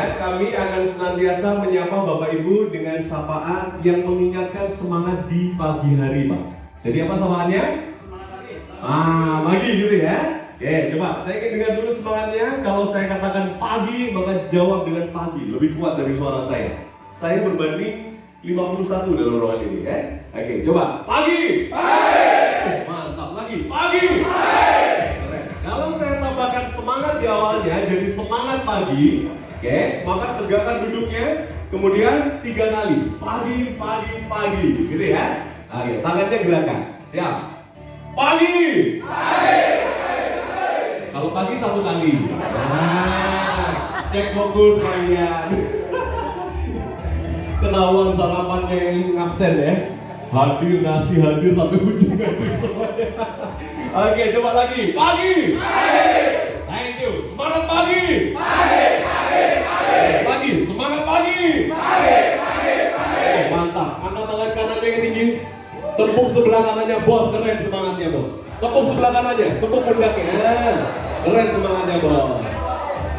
ya, kami akan senantiasa menyapa Bapak Ibu dengan sapaan yang mengingatkan semangat di pagi hari, Pak. Jadi apa sapaannya? Semangat pagi. Pagi gitu ya. Oke, coba saya ingin dengar dulu semangatnya. Kalau saya katakan pagi, maka jawab dengan pagi. Lebih kuat dari suara saya. Saya berbanding 51 dalam ruangan ini ya. Oke, coba pagi. Pagi. Mantap lagi. Pagi. Pagi. Keren. Kalau saya tambahkan semangat di awalnya jadi semangat pagi, oke, maka tegakkan duduknya, kemudian 3 kali. Pagi, pagi, pagi, gitu ya. Oke, tangannya gerakan. Siap. Pagi. Pagi. Kalau pagi 1 kali. Cek fokus kalian. Ketahuan sarapannya yang ngabsen ya. Hadir nasi hadir sampai ujung hadir semuanya. Oke, coba lagi. Pagi. Pagi. Thank you. Semangat pagi. Pagi. Pagi. Pagi. Pagi. Semangat pagi. Pagi. Pagi. Pagi. Mantap. Angkat tangan kanannya yang tinggi. Tepuk sebelah kanannya, bos. Keren semangatnya, bos. Tepuk sebelah kanannya. Tepuk pundaknya. Keren semangatnya, bos.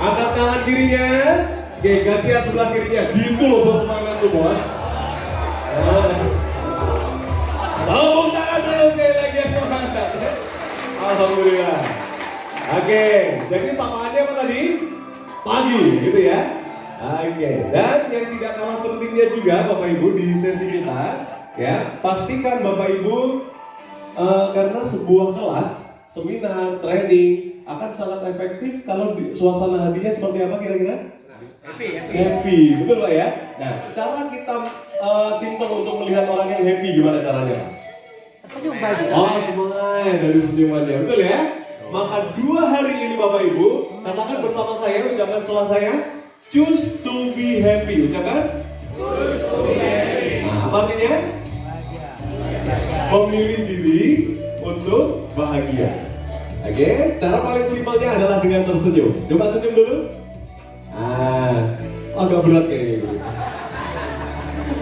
Angkat tangan kirinya. Oke, gantian sebelah kirinya. Gitu loh bos, semangat tuh bos. Tepuk tangan dulu sekali lagi yang semangat. Alhamdulillah. Oke, jadi samaannya apa tadi? Pagi, gitu ya. Oke, dan yang tidak kalah pentingnya juga Bapak Ibu di sesi kita, ya, pastikan Bapak Ibu karena sebuah kelas, seminar, training akan sangat efektif kalau suasana hatinya seperti apa kira-kira? Happy, betul Pak ya? Nah, cara kita simpel untuk melihat orang yang happy gimana caranya Pak? Senyum baik. Oh, semuanya dari senyumannya, betul ya? Maka 2 hari ini Bapak Ibu, katakan bersama saya, ucapkan setelah saya, choose to be happy, ucapkan? Choose to be happy. Nah, apa artinya? Memilih diri untuk bahagia. Oke, cara paling simpelnya adalah dengan tersenyum. Coba senyum dulu. Agak berat kayaknya ini.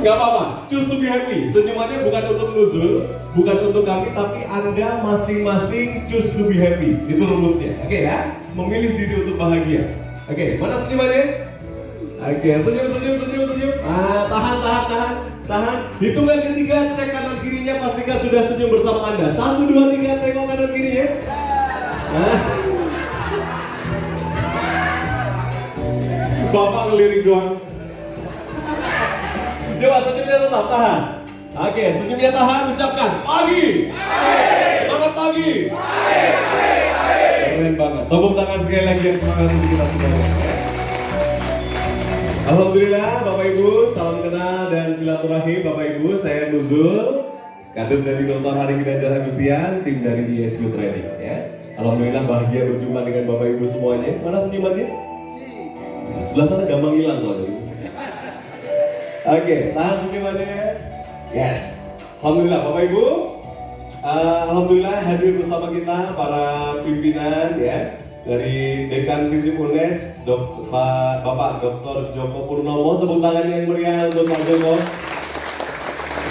Gak apa-apa, choose to be happy. Senyumannya bukan untuk nuzul, bukan untuk kami, tapi Anda masing-masing choose to be happy. Itu rumusnya, oke ya? Memilih diri untuk bahagia. Oke, mana senyumannya? Oke, senyum. Tahan. Hitungan ketiga, cek kanan kirinya, pastikan sudah senyum bersama Anda. 1, 2, 3, tengok kanan kirinya. Bapak ngelirik doang. Coba senyumnya tetap tahan. Oke, senyumnya tahan, ucapkan pagi. Semangat pagi. Keren banget. Tepuk tangan sekali lagi yang semangat untuk kita semuanya. Alhamdulillah, Bapak Ibu, salam kenal dan silaturahim. Bapak Ibu, saya Nuzul, kader dari Dr. Hari Ginanjar Agustian, tim dari ISU Training. Ya. Alhamdulillah bahagia berjumpa dengan Bapak Ibu semuanya. Mana senyumannya? Sebelah sana gampang hilang soalnya. Oke, tahan senyumannya. Yes. Alhamdulillah Bapak Ibu. Alhamdulillah hadir bersama kita para pimpinan ya dari Dekan Visip UNED, Bapak Dr. Joko Purnomo. Tepuk tangan yang meriah untuk Pak Joko.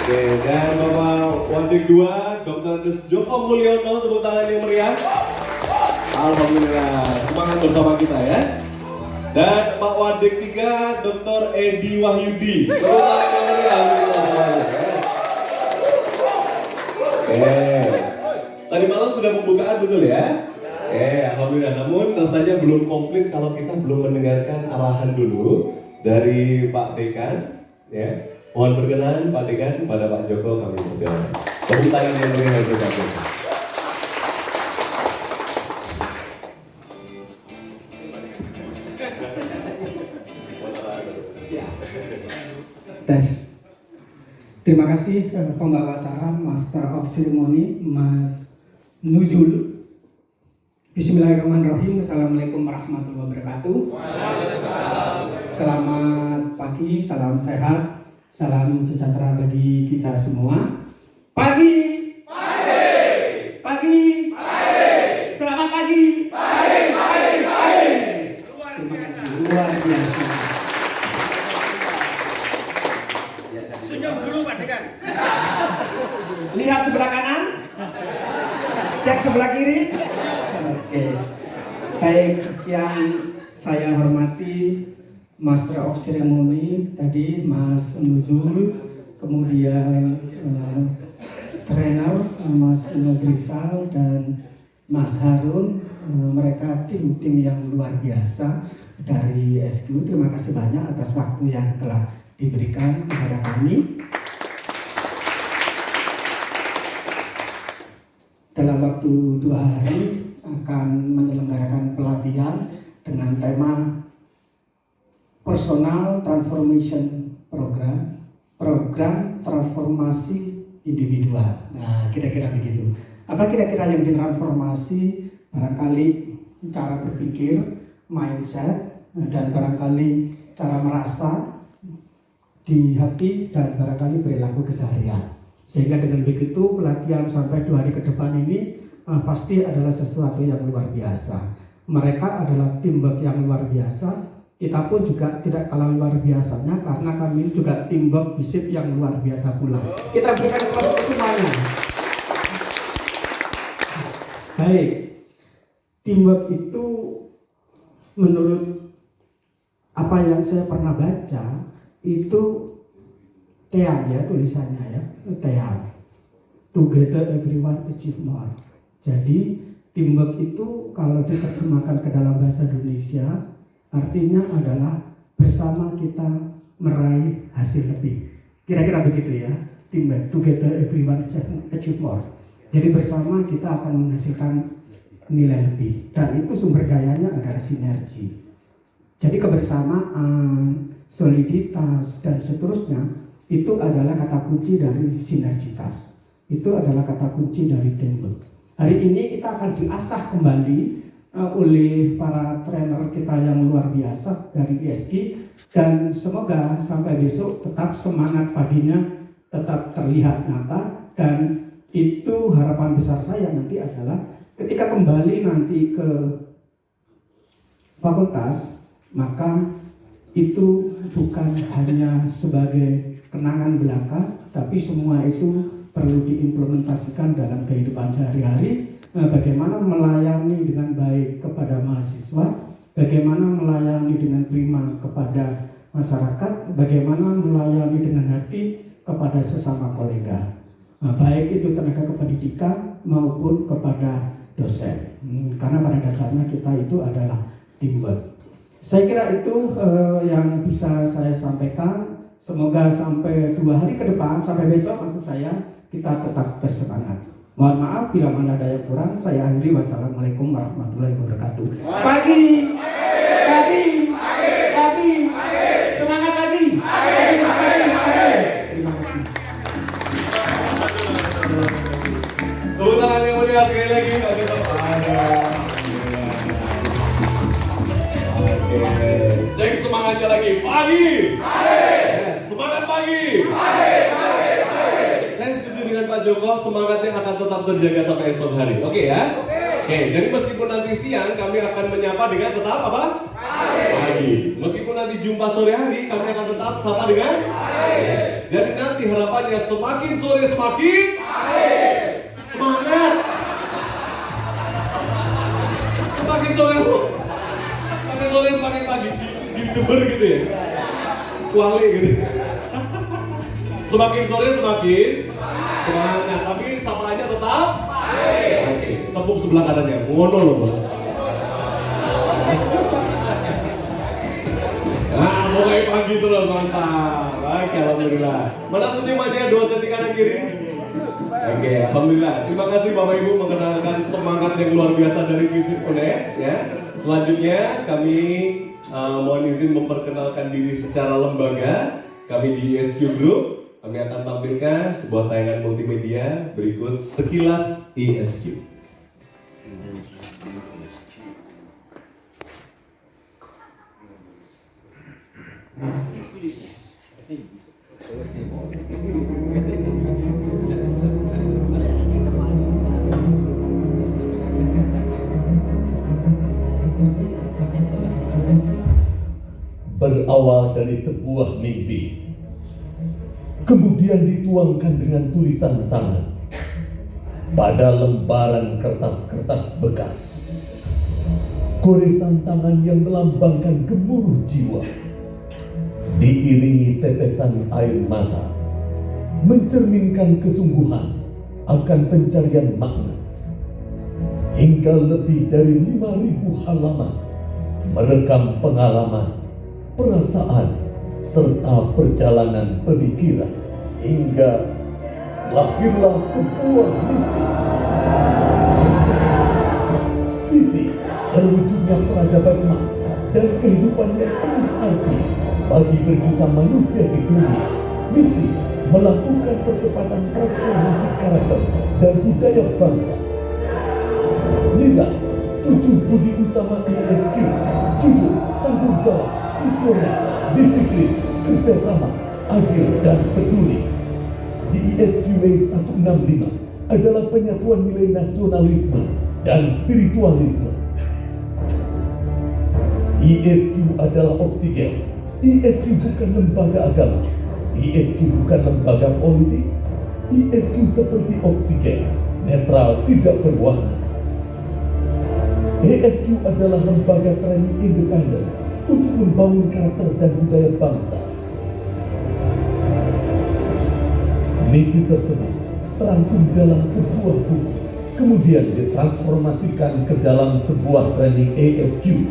Oke, dan Bapak Wadik 2, Dr. Joko Mulyono. Tepuk tangan yang meriah. Alhamdulillah, semangat bersama kita ya. Dan Pak Wadik 3, Dr. Edi Wahyudi. Tepuk tangan yang meriah untuk semuanya. Tadi malam sudah pembukaan betul ya? Alhamdulillah. Namun rasanya belum komplit kalau kita belum mendengarkan arahan dulu dari Pak Dekan. Ya, mohon berkenan Pak Dekan pada Pak Joko kami persilakan. Tepuk tangan yang meriah untuk Pak Joko. Tes. Terima kasih pembawa acara, Master of Ceremony, Mas Nuzul. Bismillahirrahmanirrahim. Assalamualaikum warahmatullahi wabarakatuh. Selamat pagi, salam sehat, salam sejahtera bagi kita semua. Pagi. Selamat pagi. Luar biasa. Senyum dulu Pak Dekan. Lihat sebelah kanan, cek sebelah kiri. Oke. Baik, yang saya hormati Master of Ceremony tadi Mas Nuzul, kemudian trainer Mas Nogrisal dan Mas Harun. Mereka tim-tim yang luar biasa dari SQ. Terima kasih banyak atas waktu yang telah diberikan kepada kami. Dalam waktu 2 hari akan menyelenggarakan pelatihan dengan tema Personal Transformation Program, program transformasi individual. Nah, kira-kira begitu. Apa kira-kira yang ditransformasi? Barangkali cara berpikir, mindset, dan barangkali cara merasa di hati, dan barangkali perilaku keseharian. Sehingga dengan begitu pelatihan sampai 2 hari ke depan ini pasti adalah sesuatu yang luar biasa. Mereka adalah teamwork yang luar biasa. Kita pun juga tidak kalah luar biasanya karena kami juga teamwork visip yang luar biasa pula. Kita berikan kepada semuanya. Baik, teamwork itu menurut apa yang saya pernah baca itu TEAM ya tulisannya ya, TEAM. Together everyone achieve more. Jadi teamwork itu kalau diterjemahkan ke dalam bahasa Indonesia artinya adalah bersama kita meraih hasil lebih. Kira-kira begitu ya, teamwork, together everyone achieve more. Jadi bersama kita akan menghasilkan nilai lebih. Dan itu sumber dayanya adalah sinergi. Jadi kebersamaan, soliditas, dan seterusnya itu adalah kata kunci dari sinergitas. Itu adalah kata kunci dari teamwork. Hari ini kita akan diasah kembali oleh para trainer kita yang luar biasa dari ISG, dan semoga sampai besok tetap semangat paginya tetap terlihat nyata. Dan itu harapan besar saya nanti adalah ketika kembali nanti ke fakultas, maka itu bukan hanya sebagai kenangan belaka, tapi semua itu perlu diimplementasikan dalam kehidupan sehari-hari. Bagaimana melayani dengan baik kepada mahasiswa, bagaimana melayani dengan prima kepada masyarakat, bagaimana melayani dengan hati kepada sesama kolega, baik itu tenaga kependidikan maupun kepada dosen. Karena pada dasarnya kita itu adalah teamwork. Saya kira itu yang bisa saya sampaikan. Semoga sampai 2 hari ke depan, sampai besok maksud saya, kita tetap bersemangat. Mohon maaf bila mana ada yang kurang. Saya akhiri. Wassalamualaikum warahmatullahi wabarakatuh. Pagi, pagi, pagi, semangat pagi. Terima kasih. Tepuk tangan yang meriah sekali lagi. Oke, cek semangatnya lagi. Pagi. Semangat pagi. Saya setuju dengan Pak Joko, semangatnya akan tetap terjaga sampai esok hari. Oke ya? Oke, jadi meskipun nanti siang kami akan menyapa dengan tetap apa? Pagi. Meskipun nanti jumpa sore hari, kami akan tetap sapa dengan pagi. Jadi nanti harapannya semakin sore semakin semangat. Semakin sore semakin pagi, di Jember gitu ya. Kuali gitu. Semakin sore semakin semangat, tapi sapaannya tetap oke, tepuk sebelah kanannya, ngono loh bos. Nah, mulai pagi terus, mantap. Baik, alhamdulillah. Mana senyumannya dosen di kanan kiri? Oke, alhamdulillah. Terima kasih Bapak Ibu mengenalkan semangat yang luar biasa dari Visip UNES ya. Selanjutnya kami mohon izin memperkenalkan diri secara lembaga. Kami di ISQ Group. Kami akan tampilkan sebuah tayangan multimedia berikut sekilas ISQ. Berawal dari sebuah mimpi, kemudian dituangkan dengan tulisan tangan pada lembaran kertas-kertas bekas. Goresan tangan yang melambangkan gemuruh jiwa diiringi tetesan air mata, mencerminkan kesungguhan akan pencarian makna. Hingga lebih dari 5.000 halaman merekam pengalaman, perasaan, serta perjalanan pemikiran, hingga lahirlah sebuah misi. Visi terwujudnya peradaban emas dan kehidupan yang penuh arti bagi berjuta manusia di dunia. Misi melakukan percepatan transformasi karakter dan budaya bangsa. Nilai 7 budi utama ISQ: jujur, tanggung jawab, visioner, disiplin, kerjasama, adil, dan peduli. Di ISQW 165 adalah penyatuan nilai nasionalisme dan spiritualisme. ISQ adalah oksigen. ISQ bukan lembaga agama. ISQ bukan lembaga politik. ISQ seperti oksigen, netral, tidak berwarna. ISQ adalah lembaga training independen untuk membangun karakter dan budaya bangsa. Misi tersebut terangkum dalam sebuah buku, kemudian ditransformasikan ke dalam sebuah training ISQ.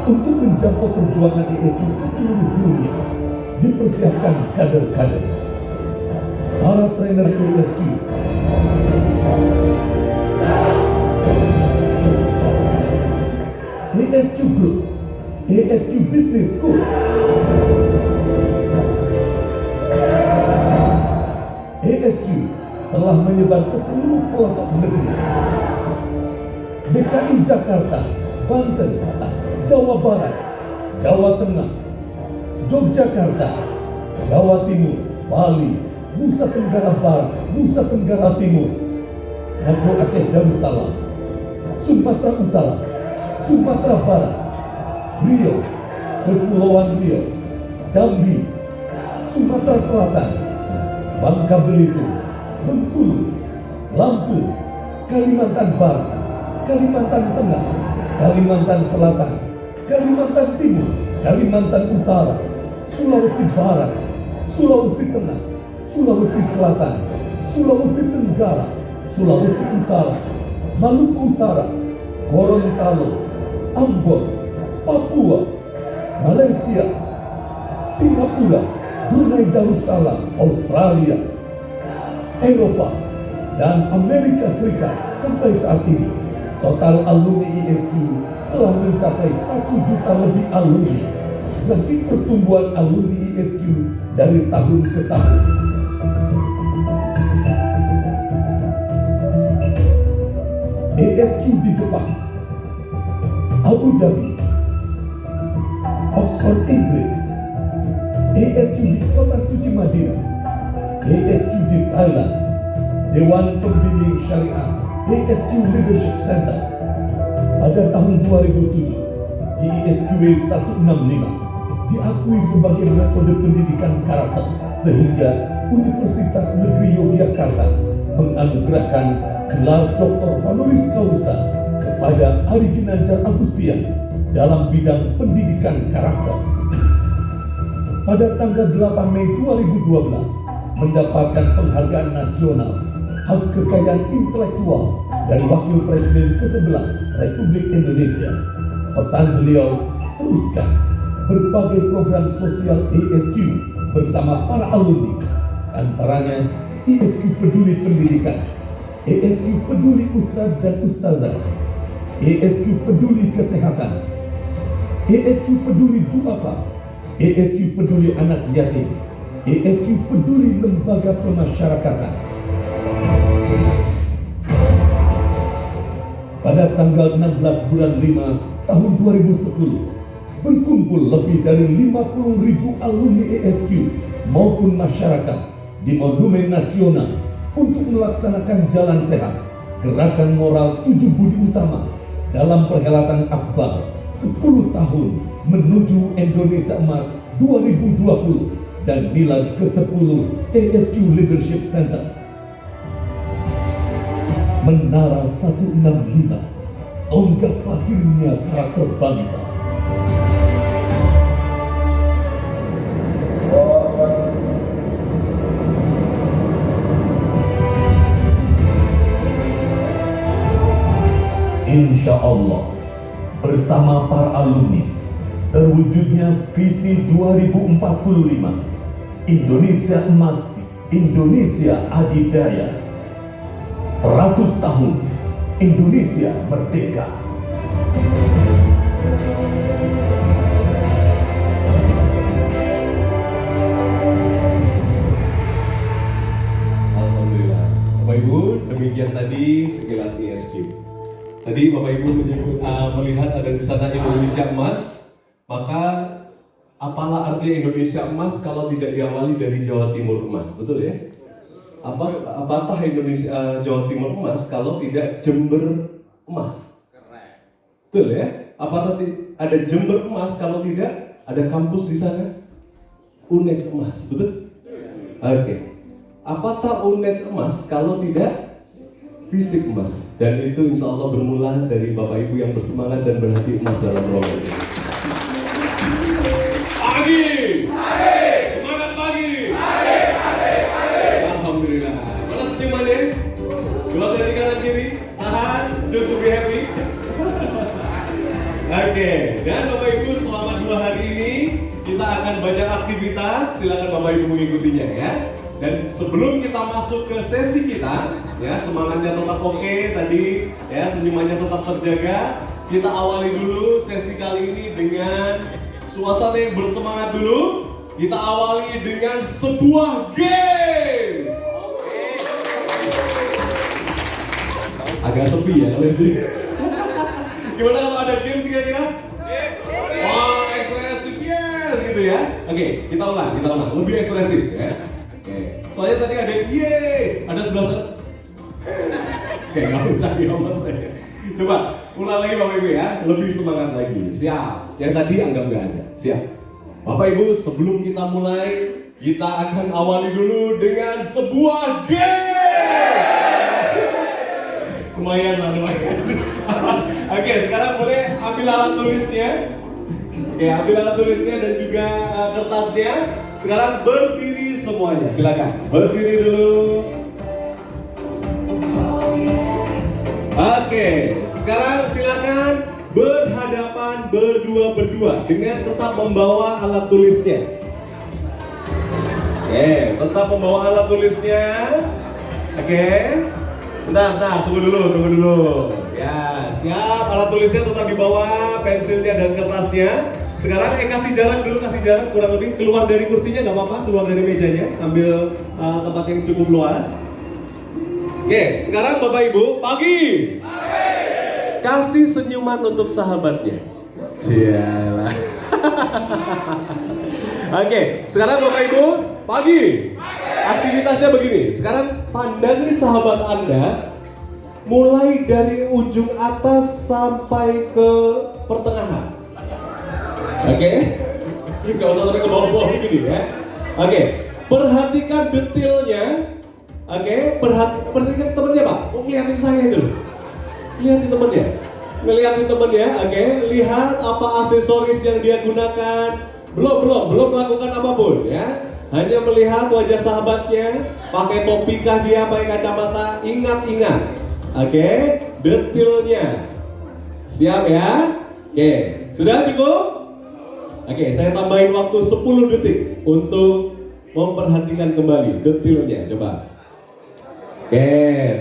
Untuk menjangkau perjuangan ISQ ke seluruh dunia, dipersiapkan kader-kader. Para trainer ISQ ISQ Group, ISQ Business School, ISQ telah menyebar ke seluruh pelosok negeri. DKI Jakarta, Banten, Jawa Barat, Jawa Tengah, Yogyakarta, Jawa Timur, Bali, Nusa Tenggara Barat, Nusa Tenggara Timur, Nagro Aceh Darussalam, Sumatera Utara, Sumatera Barat, Riau, Kepulauan Riau, Jambi, Sumatera Selatan, Bangka Belitung, Bengkulu, Lampung, Kalimantan Barat, Kalimantan Tengah, Kalimantan Selatan, Kalimantan Timur, Kalimantan Utara, Sulawesi Barat, Sulawesi Tengah, Sulawesi Selatan, Sulawesi Tenggara, Sulawesi Utara, Maluku Utara, Gorontalo, Ambon, Papua, Malaysia, Singapura, Brunei Darussalam, Australia, Eropa, dan Amerika Serikat. Sampai saat ini, total alumni ISQ telah mencapai 1 juta lebih alumni. Grafik pertumbuhan alumni ISQ dari tahun ke tahun. ISQ di Jepang, Abu Dhabi, Oxford, Inggris, ISQ di Kota Suci Madinah, ISQ di Thailand, Dewan Pembimbing Syariah, ISQ Leadership Center. Pada tahun 2007, di ISQW 165 diakui sebagai metode pendidikan karakter, sehingga Universitas Negeri Yogyakarta menganugerahkan gelar Dr. Honoris Causa kepada Ari Ginanjar Agustian dalam bidang pendidikan karakter. Pada tanggal 8 Mei 2012 mendapatkan penghargaan nasional hak kekayaan intelektual dari Wakil Presiden ke-11 Republik Indonesia. Pesan beliau, teruskan berbagai program sosial ISQ bersama para alumni, antaranya ISQ Peduli Pendidikan, ISQ Peduli Ustadz dan Ustadzah, ISQ Peduli Kesehatan, ISQ Peduli Duafa, ISQ Peduli Anak Yatim, ISQ Peduli Lembaga Pemasyarakatan. Pada tanggal 16 bulan 5 tahun 2010, berkumpul lebih dari 50.000 alumni ISQ maupun masyarakat di Monumen Nasional untuk melaksanakan Jalan Sehat, gerakan moral 7 budi utama dalam perhelatan Akbar 10 tahun menuju Indonesia Emas 2020 dan Milad ke-10 ISQ Leadership Center. Menara 165 tonggak lahirnya karakter bangsa. Insya Allah, bersama para alumni, terwujudnya visi 2045 Indonesia Emas, Indonesia Adidaya, 100 tahun Indonesia Merdeka. Alhamdulillah. Bapak Ibu, demikian tadi sekilas ISQ. Tadi Bapak Ibu melihat ada di sana Indonesia Emas, maka apalah artinya Indonesia Emas kalau tidak diawali dari Jawa Timur Emas, betul ya? Apatah Indonesia Jawa Timur Emas kalau tidak Jember Emas? Betul ya? Apatah ada Jember Emas kalau tidak ada kampus di sana? UNED Emas, betul? Oke. Apatah UNED Emas kalau tidak fisik emas? Dan itu insya Allah bermula dari Bapak Ibu yang bersemangat dan berhati emas dalam program ini. Pagi! Semangat pagi! Alhamdulillah. Mana senyumannya? Coba saya di kanan kiri. Tahan, just to be happy. Oke, dan Bapak Ibu selama 2 hari ini kita akan banyak aktivitas. Silakan Bapak Ibu mengikutinya ya. Dan sebelum kita masuk ke sesi kita, ya semangatnya tetap oke tadi, ya senyumannya tetap terjaga. Kita awali dulu sesi kali ini dengan suasana yang bersemangat dulu. Kita awali dengan sebuah games. Agak sepi ya kalau sih. Gimana kalau ada games kira-kira? Wah, ekspresif yes gitu ya. Oke, kita ulang, lebih ekspresif ya. Soalnya tadi ada yeay, ada sebelah sana. Kayak nggak percaya sama saya. Coba ulang lagi Bapak Ibu ya, lebih semangat lagi. Siap. Yang tadi anggap nggak ada. Siap. Bapak Ibu, sebelum kita mulai, kita akan awali dulu dengan sebuah game. Lumayan lah, lumayan. Oke, sekarang boleh ambil alat tulisnya. Oke, ambil alat tulisnya dan juga kertasnya. Sekarang berdiri semuanya, silakan. Berdiri dulu. Oke, sekarang silakan berhadapan berdua dengan tetap membawa alat tulisnya. Oke, tetap membawa alat tulisnya. Oke. Bentar, tunggu dulu. Ya, siap. Alat tulisnya tetap dibawa, pensilnya dan kertasnya. Sekarang kasih jarak kurang lebih. Keluar dari kursinya nggak apa-apa, keluar dari mejanya, ambil tempat yang cukup luas. Oke, sekarang Bapak Ibu, pagi. Kasih senyuman untuk sahabatnya. Sialah. Oke, sekarang Bapak Ibu, pagi. Aktivitasnya begini. Sekarang pandangi sahabat Anda mulai dari ujung atas sampai ke pertengahan. Oke, nggak usah sampai ke bawah-bawah begini ya. Oke, perhatikan detailnya. Oke, perhatikan temennya Pak. Oh, ngeliatin saya itu. Ngeliatin temennya. Oke, lihat apa aksesoris yang dia gunakan. Belum melakukan apapun ya. Hanya melihat wajah sahabatnya. Pakai topi kah dia, pakai kacamata. Ingat. Oke, detailnya. Siap ya? Oke, sudah cukup? Oke, saya tambahin waktu 10 detik untuk memperhatikan kembali detailnya, coba. Oke,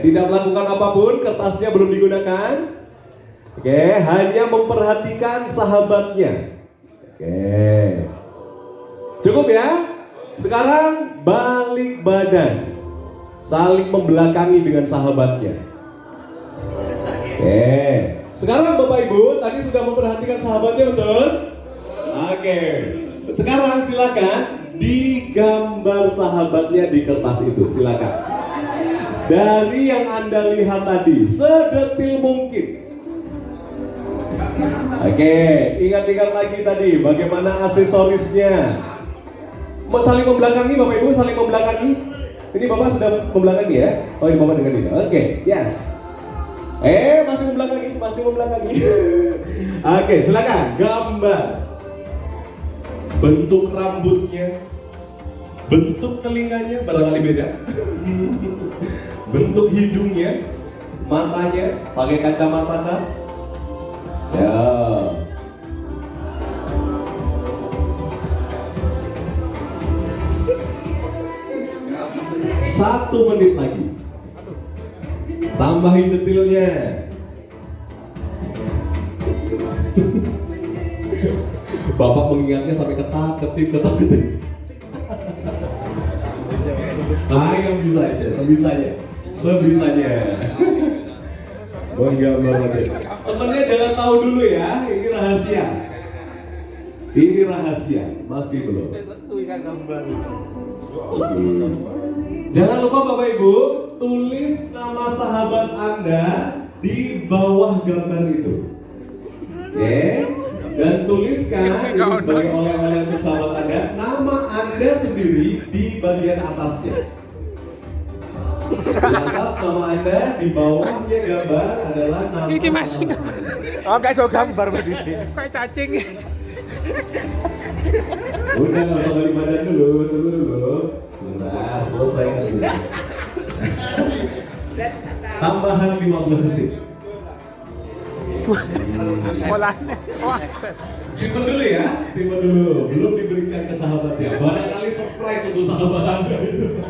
tidak melakukan apapun, kertasnya belum digunakan. Oke, hanya memperhatikan sahabatnya. Oke. Cukup ya? Sekarang balik badan. Saling membelakangi dengan sahabatnya. Oke. Sekarang Bapak Ibu, tadi sudah memperhatikan sahabatnya, betul? Oke, sekarang silakan digambar sahabatnya di kertas itu, silakan. Dari yang Anda lihat tadi, sedetil mungkin. Oke, ingat-ingat lagi tadi bagaimana aksesorisnya. Mau saling membelakangi Bapak Ibu, saling membelakangi. Ini Bapak sudah membelakangi ya? Oh ini Bapak dengan ini. Oke, yes. Masih membelakangi. Oke, silakan gambar. Bentuk rambutnya, bentuk telinganya barangkali beda. Bentuk hidungnya, matanya, pakai kacamata kah? Ya. 1 menit lagi. Tambahin detailnya. Bapak mengingatnya sampai ketak-ketik. Yang bisa aja, sebisanya. Gambar lagi. Temennya jangan tahu dulu ya, ini rahasia. Masih belum. Jangan lupa Bapak Ibu, tulis nama sahabat Anda di bawah gambar itu. Oke? Dan tuliskan ini sebagai oleh-oleh untuk sahabat Anda, nama Anda sendiri di bagian atasnya. Di atas nama Anda, di bawahnya gambar adalah nama sahabat Anda. Oh, kayak jauh gambar di sini. Kayak cacing. Udah nggak usah balik badan dulu. Sebentar, selesai dulu. Tambahan 15 detik. Sekolahnya. Simpen dulu ya, belum diberikan ke sahabatnya. Barangkali surprise untuk sahabat Anda itu.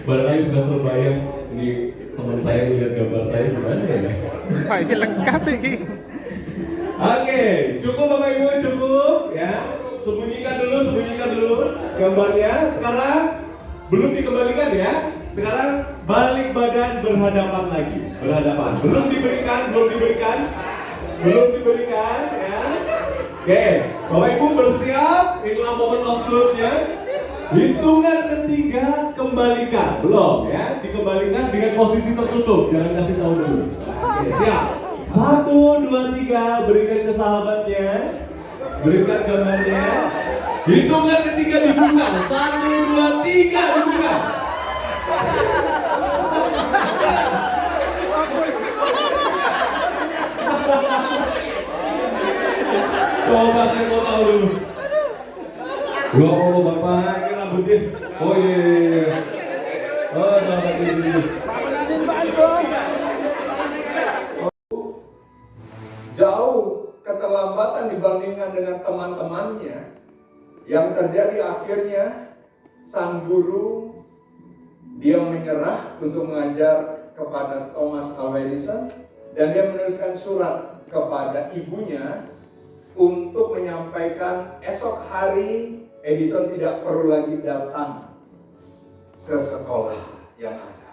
Barangkali sudah terbayang ini teman saya melihat gambar saya gimana ya? Wah, ini lengkap ini. Oke, cukup Bapak Ibu, cukup ya. Sembunyikan dulu gambarnya. Sekarang belum dikembalikan ya. Sekarang balik badan berhadapan lagi. Belum diberikan ya. Oke, Bapak Ibu bersiap. Inilah momen of truth-nya. Hitungan ketiga kembalikan. Belum ya, dikembalikan dengan posisi tertutup. Jangan kasih tahu dulu. Oke, siap. 1, 2, 3, berikan ke sahabatnya. Berikan gambarnya. Hitungan ketiga dibuka. 1, 2, 3 dibuka. Coba saya mau tahu dulu. Ya Allah Bapak, ini rambutnya. Oh iya. Oh sahabat ini. Jauh keterlambatan dibandingkan dengan teman-temannya. Yang terjadi akhirnya sang guru dia menyerah untuk mengajar kepada Thomas Alva Edison dan dia menuliskan surat kepada ibunya untuk menyampaikan esok hari Edison tidak perlu lagi datang ke sekolah yang ada.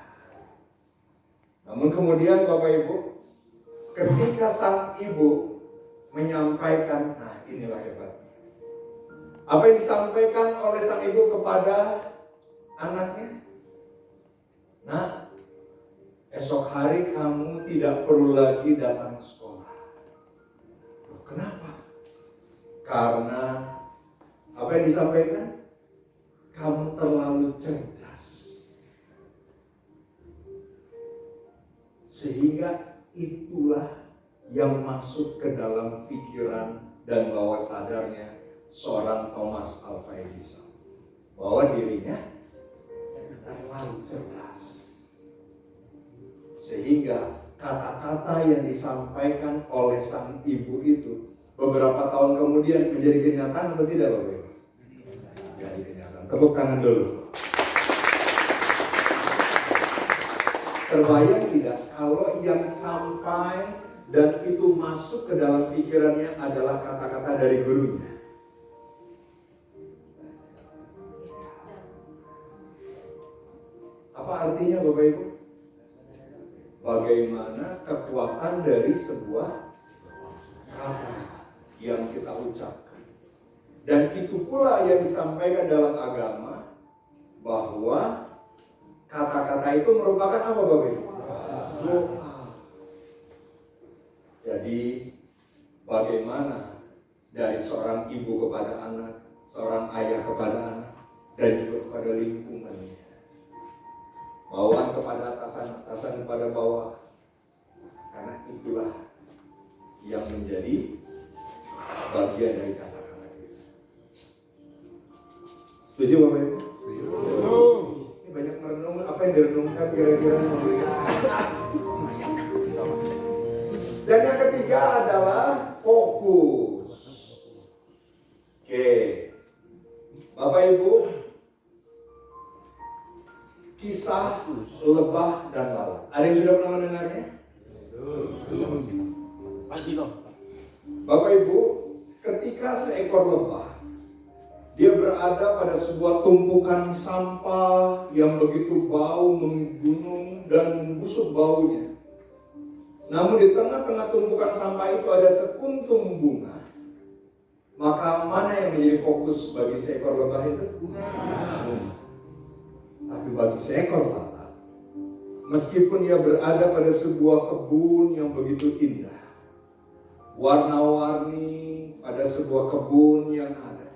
Namun kemudian Bapak Ibu, ketika sang ibu menyampaikan, nah inilah hebatnya. Apa yang disampaikan oleh sang ibu kepada anaknya? Nah, esok hari kamu tidak perlu lagi datang ke sekolah. Loh, kenapa? Karena apa yang disampaikan? Kamu terlalu cerdas. Sehingga itulah yang masuk ke dalam pikiran dan bawah sadarnya seorang Thomas Alva Edison. Bahwa dirinya terlalu cerdas. Sehingga kata-kata yang disampaikan oleh sang ibu itu beberapa tahun kemudian menjadi kenyataan atau tidak Bapak Ibu? Jadi kenyataan. Tepuk tangan dulu. Terbayang tidak kalau yang sampai dan itu masuk ke dalam pikirannya adalah kata-kata dari gurunya? Apa artinya Bapak Ibu? Bagaimana kekuatan dari sebuah kata yang kita ucapkan. Dan itu pula yang disampaikan dalam agama, bahwa kata-kata itu merupakan apa Bapak Ibu? Doa. Jadi bagaimana dari seorang ibu kepada anak, seorang ayah kepada anak, dan juga kepada lingkungannya. Bawahan kepada atasan, atasan kepada bawah. Karena itulah yang menjadi bagian dari kata-kata kita. Setuju Bapak Ibu? Setuju. Ini banyak merenung, apa yang direnungkan kira-kira Dan yang ketiga adalah fokus. Oke. Bapak Ibu, kisah lebah dan lalat. Ada yang sudah pernah mendengarnya? Bapak Ibu, ketika seekor lebah dia berada pada sebuah tumpukan sampah yang begitu bau menggunung dan membusuk baunya. Namun di tengah-tengah tumpukan sampah itu ada sekuntum bunga. Maka mana yang menjadi fokus bagi seekor lebah itu? Bunga. Tapi bagi seekor lalat, meskipun dia berada pada sebuah kebun yang begitu indah, warna-warni pada sebuah kebun yang ada,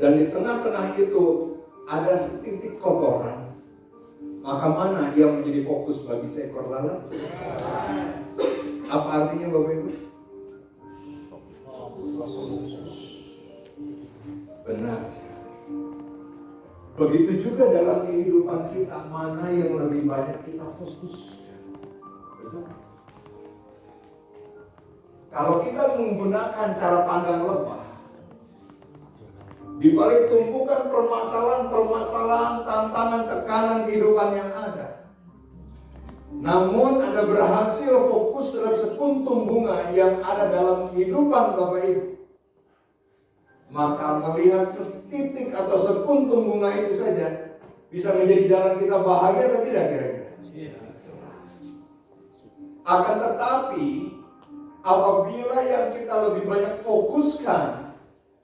dan di tengah-tengah itu ada setitik kotoran, maka mana yang menjadi fokus bagi seekor lalat? Apa artinya Bapak Ibu? Benar sekali. Begitu juga dalam kehidupan kita, mana yang lebih banyak kita fokuskan. Betul? Kalau kita menggunakan cara pandang lebah, di balik tumpukan permasalahan, tantangan, tekanan kehidupan yang ada, namun Anda berhasil fokus dalam sekuntum bunga yang ada dalam kehidupan Bapak Ibu, maka melihat setitik atau sekuntum bunga itu saja bisa menjadi jalan kita bahagia atau tidak kira-kira? Jelas. Akan tetapi apabila yang kita lebih banyak fokuskan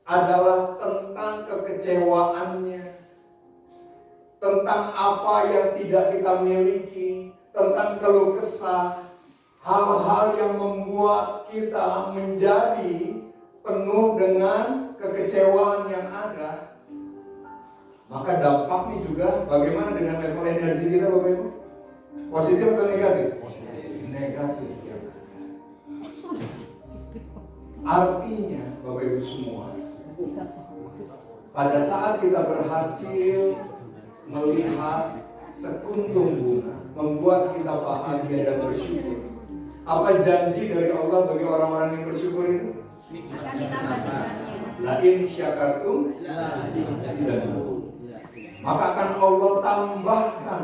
adalah tentang kekecewaannya, tentang apa yang tidak kita miliki, tentang keluh kesah, hal-hal yang membuat kita menjadi penuh dengan kekecewaan yang ada, maka dampaknya juga bagaimana dengan level energi kita Bapak Ibu? Positif atau negatif? Negatif yang ada. Artinya Bapak Ibu semua, pada saat kita berhasil melihat sekuntum bunga membuat kita bahagia dan bersyukur, apa janji dari Allah bagi orang-orang yang bersyukur itu? Akan ditambah. La in syakartum maka akan Allah tambahkan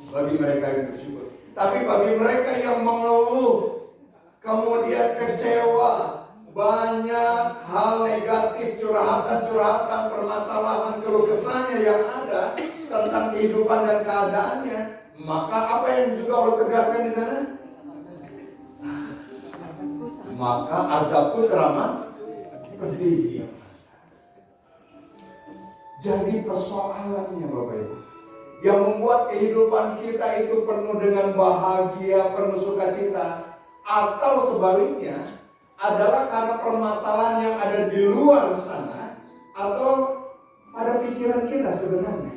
bagi mereka yang bersyukur. Tapi bagi mereka yang mengeluh, kemudian kecewa, banyak hal negatif, curhatan-curhatan, permasalahan, keluh kesahnya yang ada tentang kehidupan dan keadaannya, maka apa yang juga Allah tegaskan di sana? Maka azab pun teramat pedih. Jadi persoalannya Bapak Ibu, yang membuat kehidupan kita itu penuh dengan bahagia, penuh sukacita, atau sebaliknya adalah karena permasalahan yang ada di luar sana atau pada pikiran kita sebenarnya.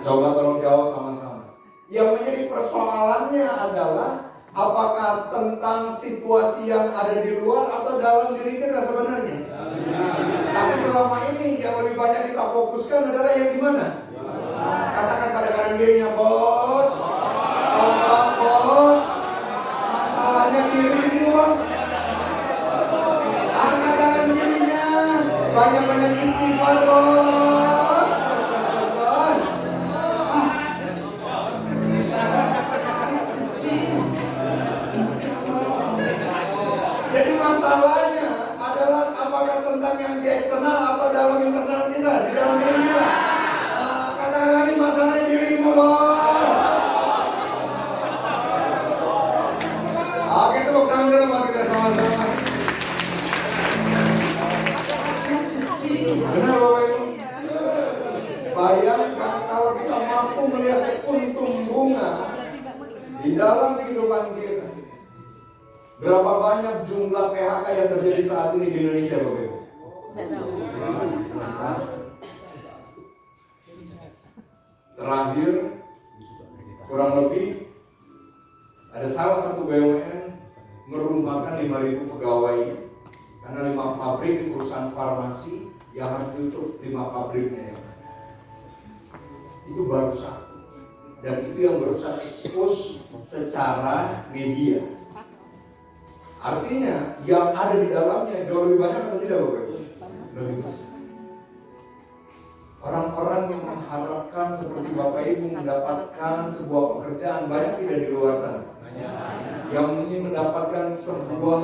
Coba tolong jawab sama-sama. Yang menjadi persoalannya adalah apakah tentang situasi yang ada di luar atau dalam diri kita sebenarnya? Tapi selama ini yang lebih banyak kita fokuskan adalah yang di mana? Katakan pada kanan dirinya, bos. Tolong bos. Masalahnya dirimu bos. Angkat tangan dirinya. Banyak-banyak istighfar bos. Bos. Jadi masalahnya adalah apakah tentang yang di eksternal atau dalam internal kita, di dalam diri kita. Katakan lagi, masalahnya dirimu bos. Oke, tepuk tangan dulu buat kita sama-sama. Benar Bapak Ibu? Bayangkan kalau kita mampu melihat sekuntum bunga di dalam kehidupan kita. Berapa banyak jumlah PHK yang terjadi saat ini di Indonesia Bapak Ibu? Terakhir kurang lebih ada salah satu BUMN merumahkan 5.000 pegawai karena 5 pabrik perusahaan farmasi yang harus ditutup 5 pabriknya yang ada. Itu baru satu, dan itu yang baru terekspos secara media. Artinya yang ada di dalamnya jauh lebih banyak atau tidak Bapak Ibu? Lebih besar. Orang-orang yang mengharapkan seperti Bapak Ibu mendapatkan sebuah pekerjaan banyak tidak di luar sana. Yang ingin mendapatkan sebuah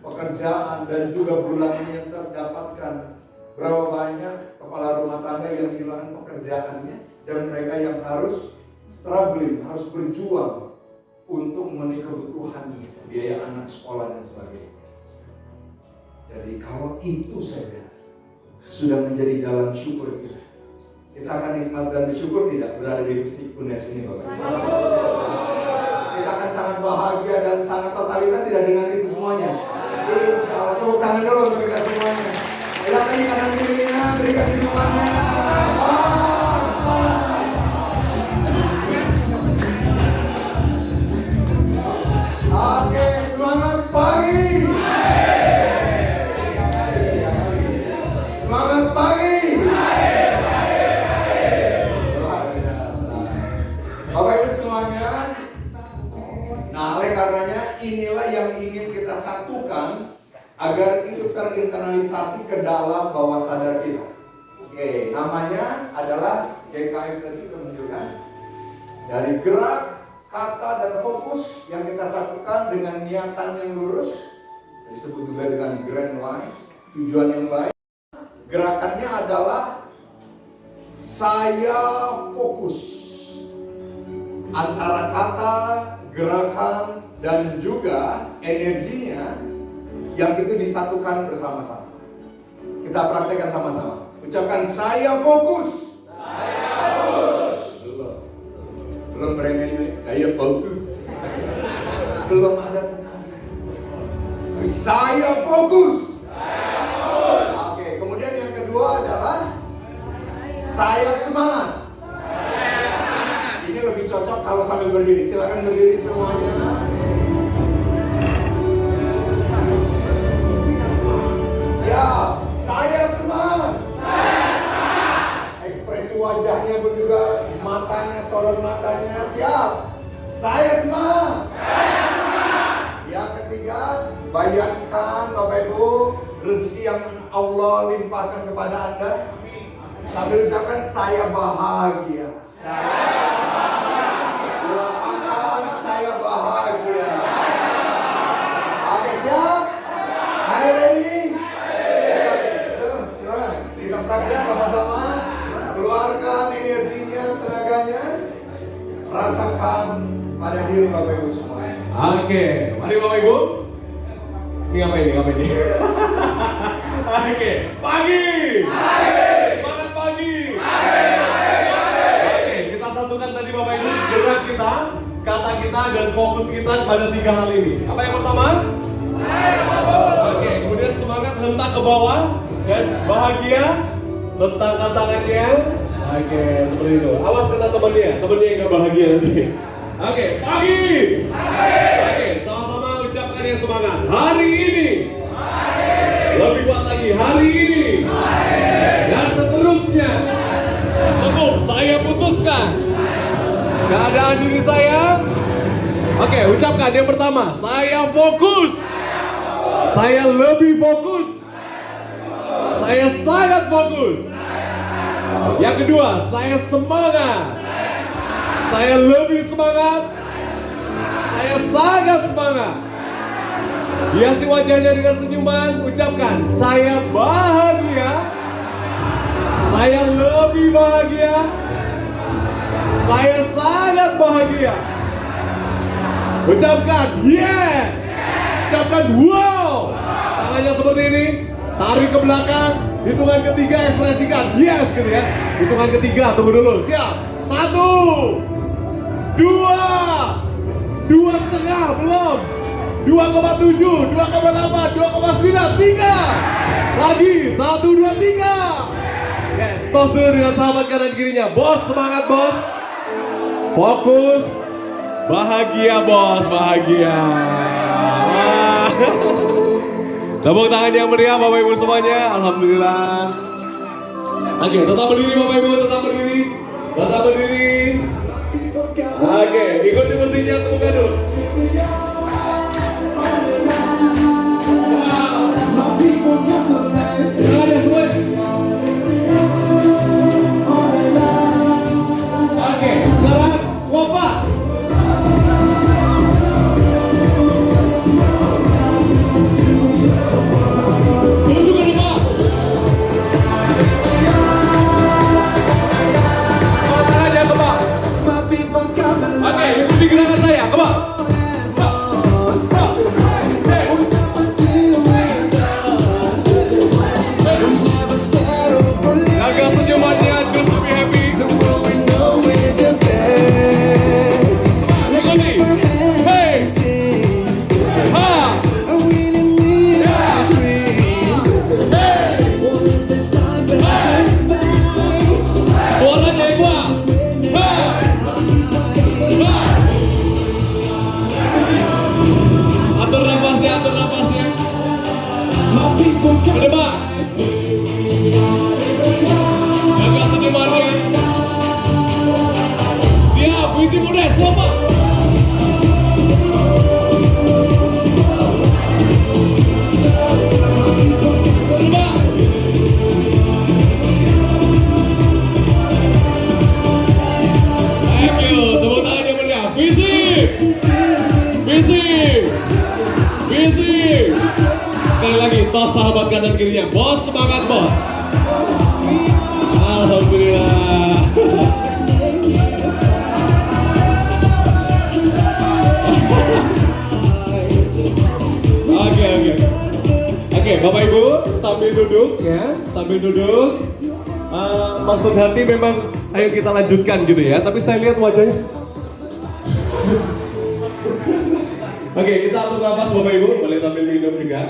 pekerjaan dan juga bulanannya terdapatkan. Berapa banyak kepala rumah tangga yang kehilangan pekerjaannya dan mereka yang harus struggling, harus berjuang untuk memenuhi kebutuhannya, biaya anak sekolah dan sebagainya. Jadi kalau itu saja sudah menjadi jalan syukur kita akan nikmat dan bersyukur tidak berada di fisik UNES ini Bapak Ibu. Kita akan sangat bahagia dan sangat totalitas tidak dengan itu semuanya. Insya Allah, tepuk tangan dulu untuk kita semuanya. Silakan di kanan kirinya, berikan senyumannya. Oke, semangat pagi. Semangat pagi. Bapak Ibu semuanya. Nah, oleh karenanya inilah yang ingin kita satukan agar itu terinternalisasi ke dalam bawah sadar kita. Oke, namanya adalah GKF tadi kita menunjukkan dari gerak, kata dan fokus yang kita satukan dengan niatan yang lurus, disebut juga dengan grand line, tujuan yang baik. Gerakannya adalah saya fokus antara kata, gerakan dan juga energinya yang itu disatukan bersama-sama. Kita praktekkan sama-sama. Ucapkan saya fokus. Saya fokus. Belum berani saya fokus. Belum ada tenaga. Saya fokus. Saya fokus. Oke, kemudian yang kedua adalah saya semangat. Ini lebih cocok kalau sambil berdiri. Silakan berdiri semuanya. Siap, saya semangat. Ekspresi wajahnya pun juga, matanya, sorot matanya. Siap, saya semangat. Yang ketiga, bayangkan Bapak Ibu rezeki yang Allah limpahkan kepada Anda. Sambil ucapkan saya bahagia. Lapangan saya bahagia. Oke, siap? Are you ready? Silakan kita praktek sama-sama. Keluarkan energinya, tenaganya. Rasakan pada diri Bapak Ibu semua. Oke, mari Bapak Ibu. Ini ngapain nih? Oke, pagi. Semangat pagi. Oke, kita satukan tadi Bapak Ibu gerak kita, kata kita dan fokus kita pada 3 hal ini. Apa yang pertama? Oke, kemudian semangat hentak ke bawah dan bahagia hentangkan tangannya. Oke, seperti itu. Awas kena temannya yang gak bahagia nanti. Oke, pagi. Oke, sama-sama ucapkan yang semangat. Hari ini. Lebih kuat lagi. Hari ini. Dan seterusnya. Cukup, saya putuskan keadaan diri saya. Oke, ucapkan yang pertama. Saya fokus. Saya lebih fokus. Saya sangat fokus. Yang kedua, saya semangat. Saya lebih semangat. Saya sangat semangat. Hiasi wajahnya dengan senyuman. Ucapkan, saya bahagia. Saya lebih bahagia. Saya sangat bahagia. Ucapkan, yeah. Ucapkan, wow. Tangannya seperti ini. Tarik ke belakang. Hitungan ketiga ekspresikan yes gitu ya. Hitungan ketiga, tunggu dulu. Siap. 1, 2, 2,5 belum. 2,7, 2,8, 2,9, 3. Lagi 1, 2, 3. Yes, tos dulu dengan sahabat kanan kirinya. Bos, semangat bos. Fokus. Bahagia bos, bahagia. Tepuk tangan yang meriah Bapak Ibu semuanya. Alhamdulillah. Oke, tetap berdiri Bapak Ibu, tetap berdiri. Tetap berdiri. Oke, ikuti musiknya tepuk tangan. Ada semua. Oke, selamat kompak. Tunggu ke depan. Tangannya ke bawah. Oke, ikuti gerakan saya, ke bawah. Agak senyumannya, just to be happy. Ikuti. Hey. Ha. Suaranya yang kuat. Ha. Ha. Atur nafasnya, atur nafasnya. Ke depan. Jaga senyumannya. Siap, visi Mudes, lompat. Terbang. Thank you, tepuk tangan yang meriah. Visi. Visi. Visi. Sekali lagi, tos sahabat kanan kirinya. Bos, semangat bos. Alhamdulillah. Oke, Bapak Ibu sambil duduk ya, sambil duduk. Maksud hati memang, ayo kita lanjutkan gitu ya. Tapi saya lihat wajahnya. Oke, kita atur nafas Bapak Ibu, boleh sambil minum juga.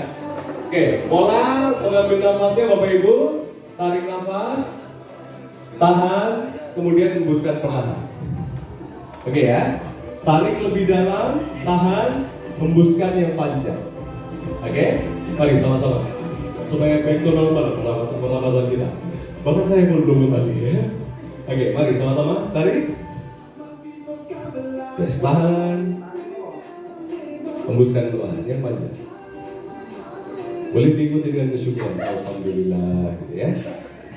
Oke, pola mengambil nafasnya Bapak Ibu, tarik nafas, tahan, kemudian hembuskan perlahan. Oke ya, tarik lebih dalam, tahan, hembuskan yang panjang. Oke, mari sama-sama supaya back to normal pernapasan kita. Bahkan saya pun dulu tadi ya. Oke, mari sama-sama tarik, tes tahan, hembuskan perlahan yang panjang. Boleh diikuti dengan kesyukuran. Alhamdulillah gitu ya.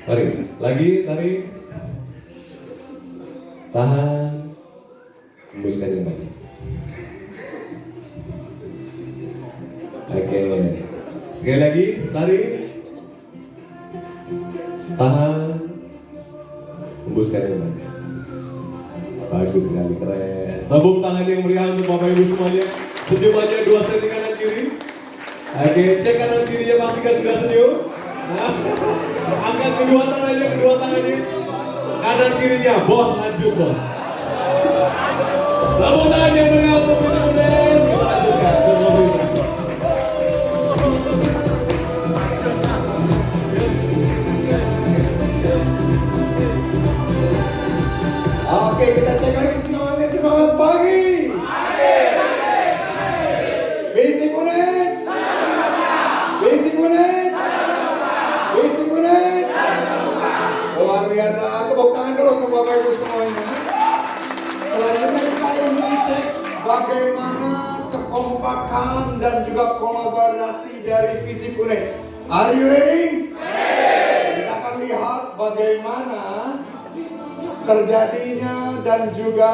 Mari, lagi tarik, tahan, hembuskan yang panjang. Oke, sekali lagi tarik, tahan, hembuskan yang panjang. Bagus sekali, keren. Tepuk tangan yang meriah untuk Bapak Ibu semuanya. Senyumannya 2 senti kanan kiri. Oke, cek kanan kirinya pastikan sudah senyum. Nah, angkat kedua tangannya. Kanan kirinya, bos lanjut bos. Tepuk tangan yang meriah untuk Visi Mudes. Kita lanjutkan. Oke, kita cek lagi semangatnya, semangat pagi. Visi Mudes. Visi Mudes. Visi Mudes. Luar biasa. Tepuk tangan dulu untuk Bapak Ibu semuanya. Selanjutnya kita ingin cek bagaimana kekompakan dan juga kolaborasi dari Visi Mudes. Are you ready? Kita akan lihat bagaimana terjadinya dan juga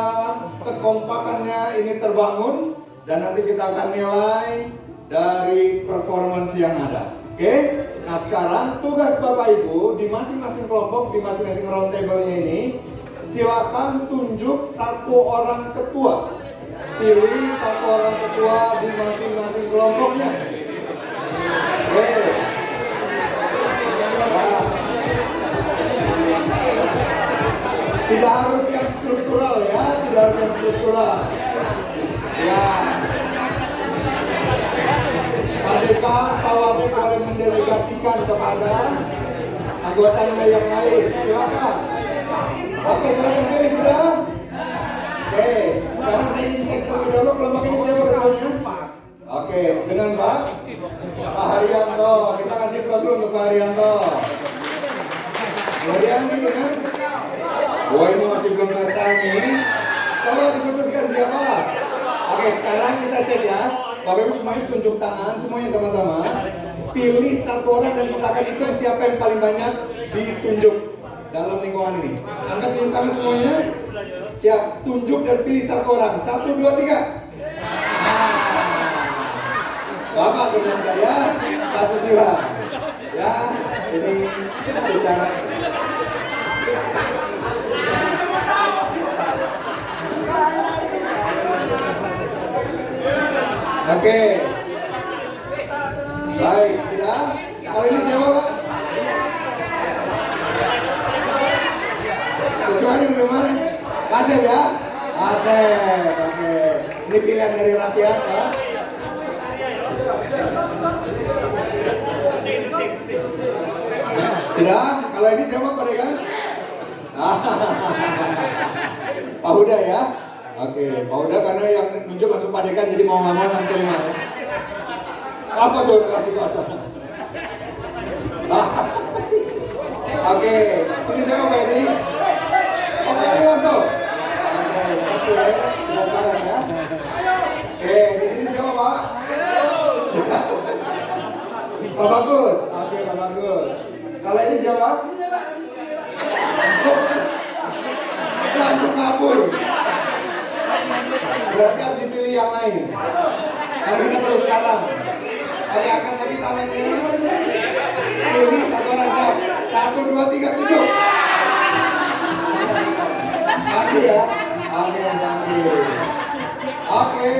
kekompakannya ini terbangun, dan nanti kita akan nilai dari performance yang ada. Oke? Nah, sekarang tugas Bapak Ibu di masing-masing kelompok, di masing-masing round table-nya ini, silakan tunjuk 1 orang ketua. Pilih 1 orang ketua di masing-masing kelompoknya. Oke. Nah, tidak harus yang struktural ya, tidak harus yang struktural. Ya. Pak Dekan, Pak Wabib boleh mendelegasikan kepada anggotanya yang lain. Silakan. Oke, silakan pilih sudah. Oke, sekarang saya ingin cek terlebih dahulu kelompok ini siapa ketuanya? Oke, dengan Pak Haryanto. Kita kasih plus dulu untuk Pak Haryanto. Kemudian ini dengan, wah ini masih belum selesai nih. Coba diputuskan siapa? Oke, sekarang kita cek ya. Bapak Ibu semuanya tunjuk tangan, semuanya sama-sama. Pilih satu orang dan kita akan hitung siapa yang paling banyak ditunjuk dalam lingkungan ini. Angkat tunjuk tangan semuanya. Siap, tunjuk dan pilih satu orang. 1, 2, 3. Bapak ternyata ya, Pak Susila. Ya, ini secara Oke. Baik, sudah. Kali ini siapa, Pak? Kecuali gimana? Asep ya? Asep. Oke. Ini pilihan dari rakyat, ya. Sudah? Kalau ini siapa, Pak Dekan? Pak Huda ya? Oke, Pak Huda karena yang nunjuk langsung Pak Dekan, jadi mau nggak mau langsung terima ya. Apa tuh relasi kuasa? Oke, sini siapa Pak Edi? Oh, Pak Edi langsung. Oke, berat badan ya. Oke, di sini siapa Pak? Pak Bagus. Oke, Pak Bagus. Kalau ini siapa? Langsung kabur. Berarti harus dipilih yang lain. Kalau kita perlu sekarang. Kali akan tadi tangannya. Pilih satu orang siap. 1, 2, 3, 7. Bagi ya. Oke, bagi. Oke.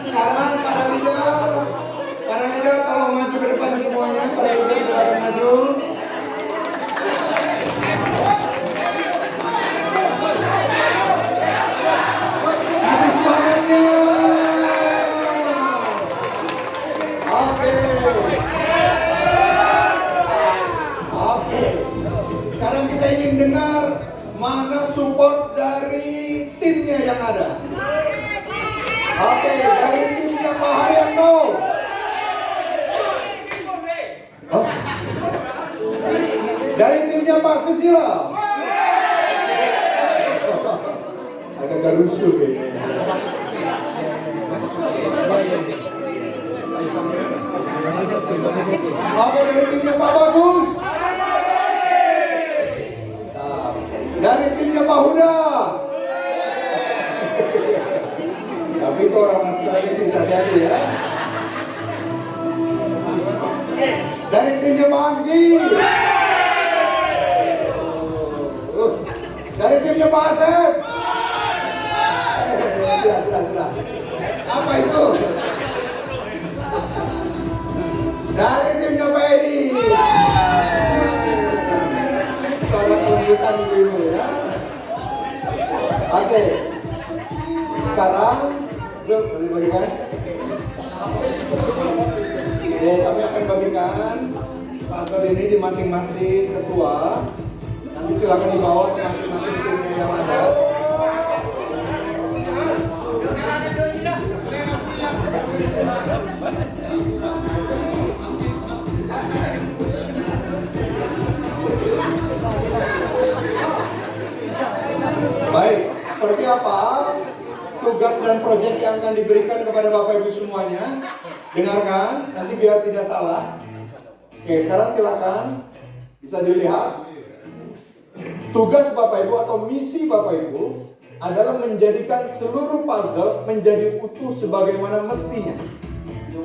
Sekarang para leader tolong maju ke depan semuanya. Para leader silakan maju. Kasih semangatnya. Oke. Sekarang kita ingin dengar mana support dari timnya yang ada. Oke, dari timnya Pak Haryanto. Oh. Dari timnya Pak Susila. Agak rusuh kayaknya. Oke, dari timnya Pak Bagus. Dari timnya Pak Huda. Tapi itu orang strategis hati-hati ya. Dari timnya Pak Anggi. Dari timnya Pak Asep. Sudah. Apa itu? Dari timnya Pak Edi. Kalau kelembutan ibu ya. Oke. Sekarang dibagikan. Oke, kami akan bagikan paspor ini di masing-masing ketua. Nanti silakan dibawa ke masing-masing timnya yang ada. Baik, seperti apa tugas dan proyek yang akan diberikan kepada Bapak Ibu semuanya? Dengarkan, nanti biar tidak salah. Oke, sekarang silakan bisa dilihat. Tugas Bapak Ibu atau misi Bapak Ibu adalah menjadikan seluruh puzzle menjadi utuh sebagaimana mestinya.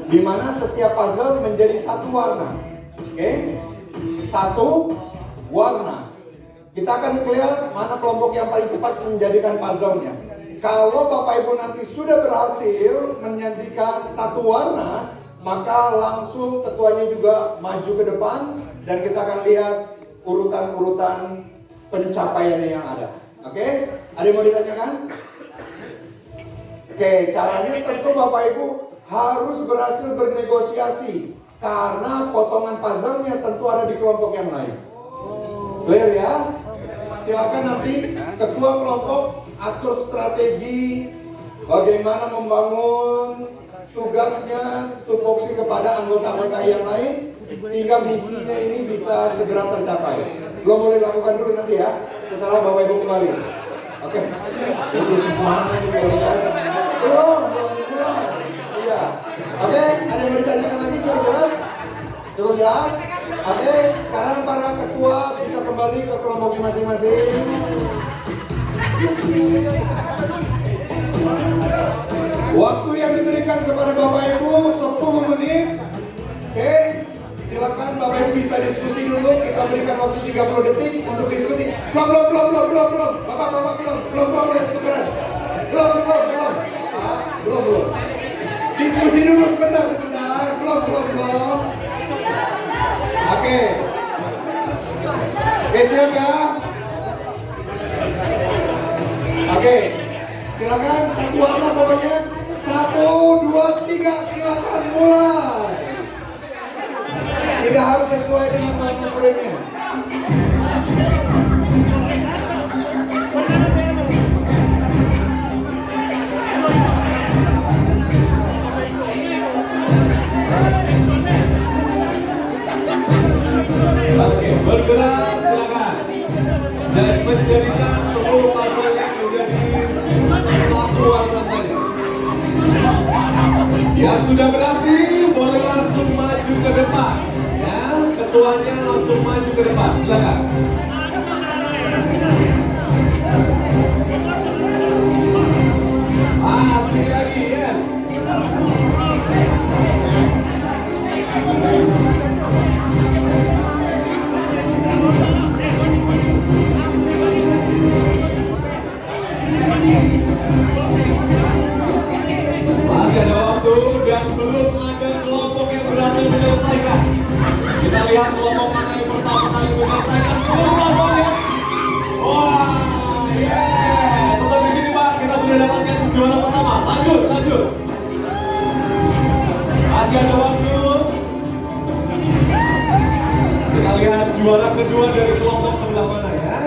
Di mana setiap puzzle menjadi satu warna. Oke? Satu warna. Kita akan lihat mana kelompok yang paling cepat menjadikan puzzle-nya. Kalau Bapak Ibu nanti sudah berhasil menjadikan satu warna, maka langsung ketuanya juga maju ke depan dan kita akan lihat urutan-urutan pencapaiannya yang ada. Oke? Ada yang mau ditanyakan? Oke, caranya tentu Bapak Ibu harus berhasil bernegosiasi karena potongan puzzle-nya tentu ada di kelompok yang lain. Clear ya? Silakan nanti ketua kelompok atur strategi bagaimana membangun tugasnya, tupoksi kepada anggota-anggota yang lain sehingga misinya ini bisa segera tercapai. Belum boleh lakukan dulu nanti ya, setelah Bapak Ibu kembali. Oke. Itu semuanya belum mulai. Iya. Oke, ada yang mau ditanyakan lagi? Cukup jelas? Cukup jelas? Oke, sekarang para ketua bisa kembali ke kelompoknya masing-masing. Waktu yang diberikan kepada Bapak Ibu 10 menit. Oke, silakan Bapak Ibu bisa diskusi dulu. Kita berikan waktu 30 detik untuk diskusi. Belum. Bapak belum boleh tukeran. Belum. Diskusi dulu sebentar. Belum. Oke, siap ya. Oke, silakan satu warna pokoknya. 1, 2, 3, silakan mulai. Tidak harus sesuai dengan warna frame-nya. Oke, bergerak silakan. Dan menjadikan 10 pasalnya menjadi satu warna saja. Yang sudah berhasil boleh langsung maju ke depan. Ya, ketuanya langsung maju ke depan. Silakan. Sekali lagi, yes. Masih ada waktu dan belum ada kelompok yang berhasil menyelesaikan. Kita lihat kelompok mana yang pertama kali menyelesaikan seluruh pasalnya. Wah, yeah. Tetap di sini Pak, kita sudah dapatkan juara pertama. Lanjut. Masih ada waktu. Kita lihat juara kedua dari kelompok sebelah mana ya.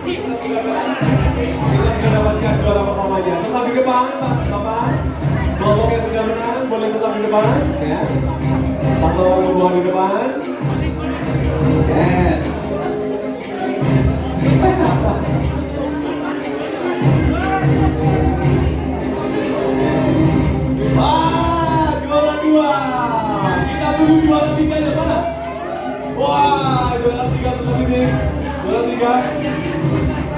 Kita sudah dapatkan juara pertamanya. Tetap di depan, Bapak. Kelompok yang sudah menang boleh tetap di depan, ya. Satu orang membawa di depan. Yes. Juara 2. Kita tunggu juara 3-nya mana? Wah, juara 3 tetap ini. Juara 3.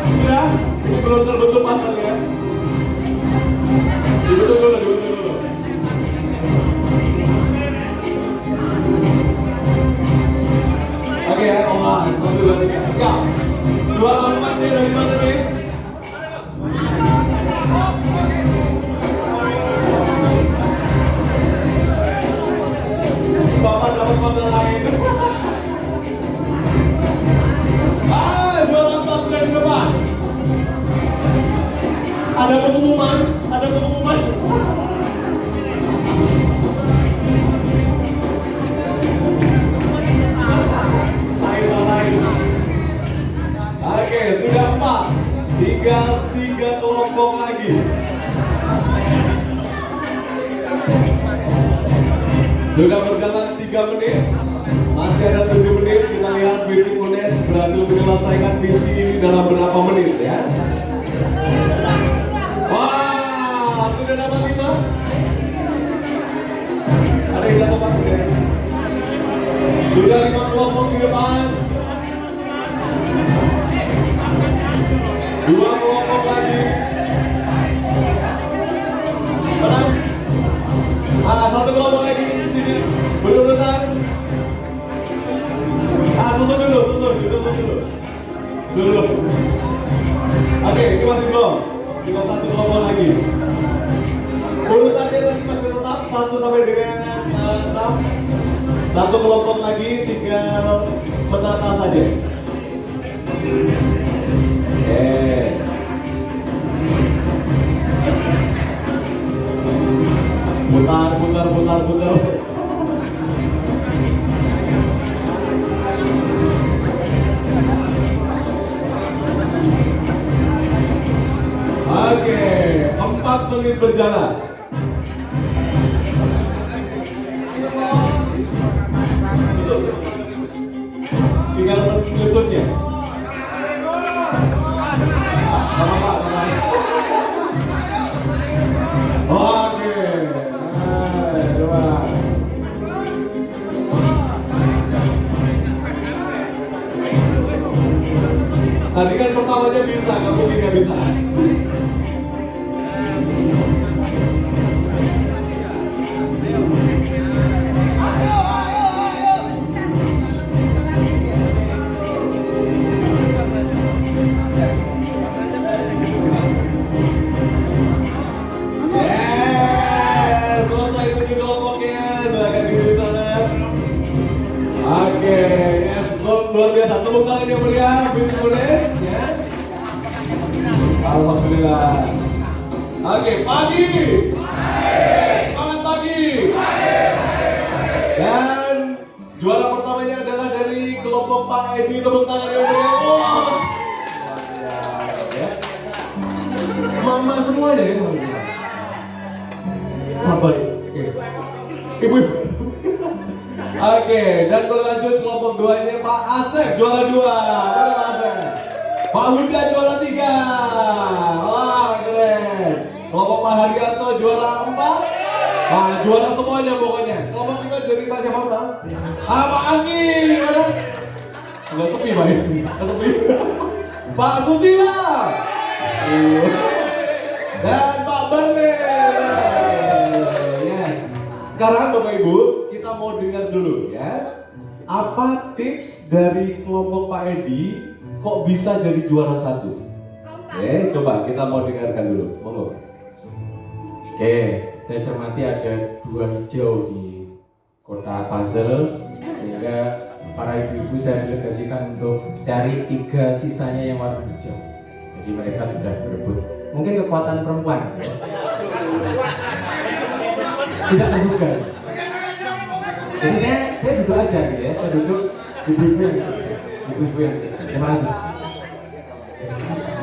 Sudah? Ini belum terbentuk pasal ya. Dibentuk dulu. Oke ya, Oma. 1, 2, 3. Siap. Juara 4-nya dari mana nih? Bapak dapat pasal lain. Juara 4 sudah di depan. Ada pengumuman. Lain. Oke, sudah 4. Tinggal 3 kelompok lagi. Sudah berjalan 3 menit. Masih ada 7 menit. Kita lihat misi UNES berhasil menyelesaikan misi ini dalam berapa menit ya. Wah, sudah dapat 5. Ada yang dapat Pak? Sudah 5 kelompok di depan. 2 kelompok lagi. Menang. 1 kelompok lagi. Berurutan. Susun dulu. Oke, ini masih belum. Tinggal 1 kelompok lagi. Urutannya tadi masih tetap 1 sampai dengan 6. 1 kelompok lagi, tinggal menata saja. Putar. menit berjalan. Tinggal menyusunnya. Sama Pak, oke. Coba. Tadi kan pertamanya bisa, nggak mungkin nggak bisa. Selesai itu kelompoknya, silakan duduk di sana. Oke, yes, luar biasa. Tepuk tangan yang meriah, beautifulness, ya. Alhamdulillah. Oke, pagi. Semangat pagi. Dan juara pertamanya adalah dari kelompok Pak Edi. Tepuk tangan yang meriah. Wah. Ya. Mama semua ya, sabar. Ibu. Oke, dan berlanjut kelompok 2-nya Pak Asep juara 2. Mana Pak Asep? Pak Huda juara 3. Wah, keren. Kelompok Pak Haryanto juara 4. Nah, juara semuanya pokoknya. Kelompok 5 jadi Pak siapa Pak? Pak Anggi, mana? Agak sepi Pak ya? Agak sepi. Pak Susila. Dan Pak Barle. Sekarang Bapak Ibu, kita mau dengar dulu ya. Apa tips dari kelompok Pak Edi kok bisa jadi juara 1? Oke, coba kita mau dengarkan dulu. Monggo. Oke, saya cermati ada 2 hijau di kota puzzle, sehingga para ibu-ibu saya delegasikan untuk cari 3 sisanya yang warna hijau. Jadi mereka sudah berebut. Mungkin kekuatan perempuan. Ya. Tidak terduga. Jadi saya duduk aja gitu ya. Saya duduk ibu-ibu yang terima kasih.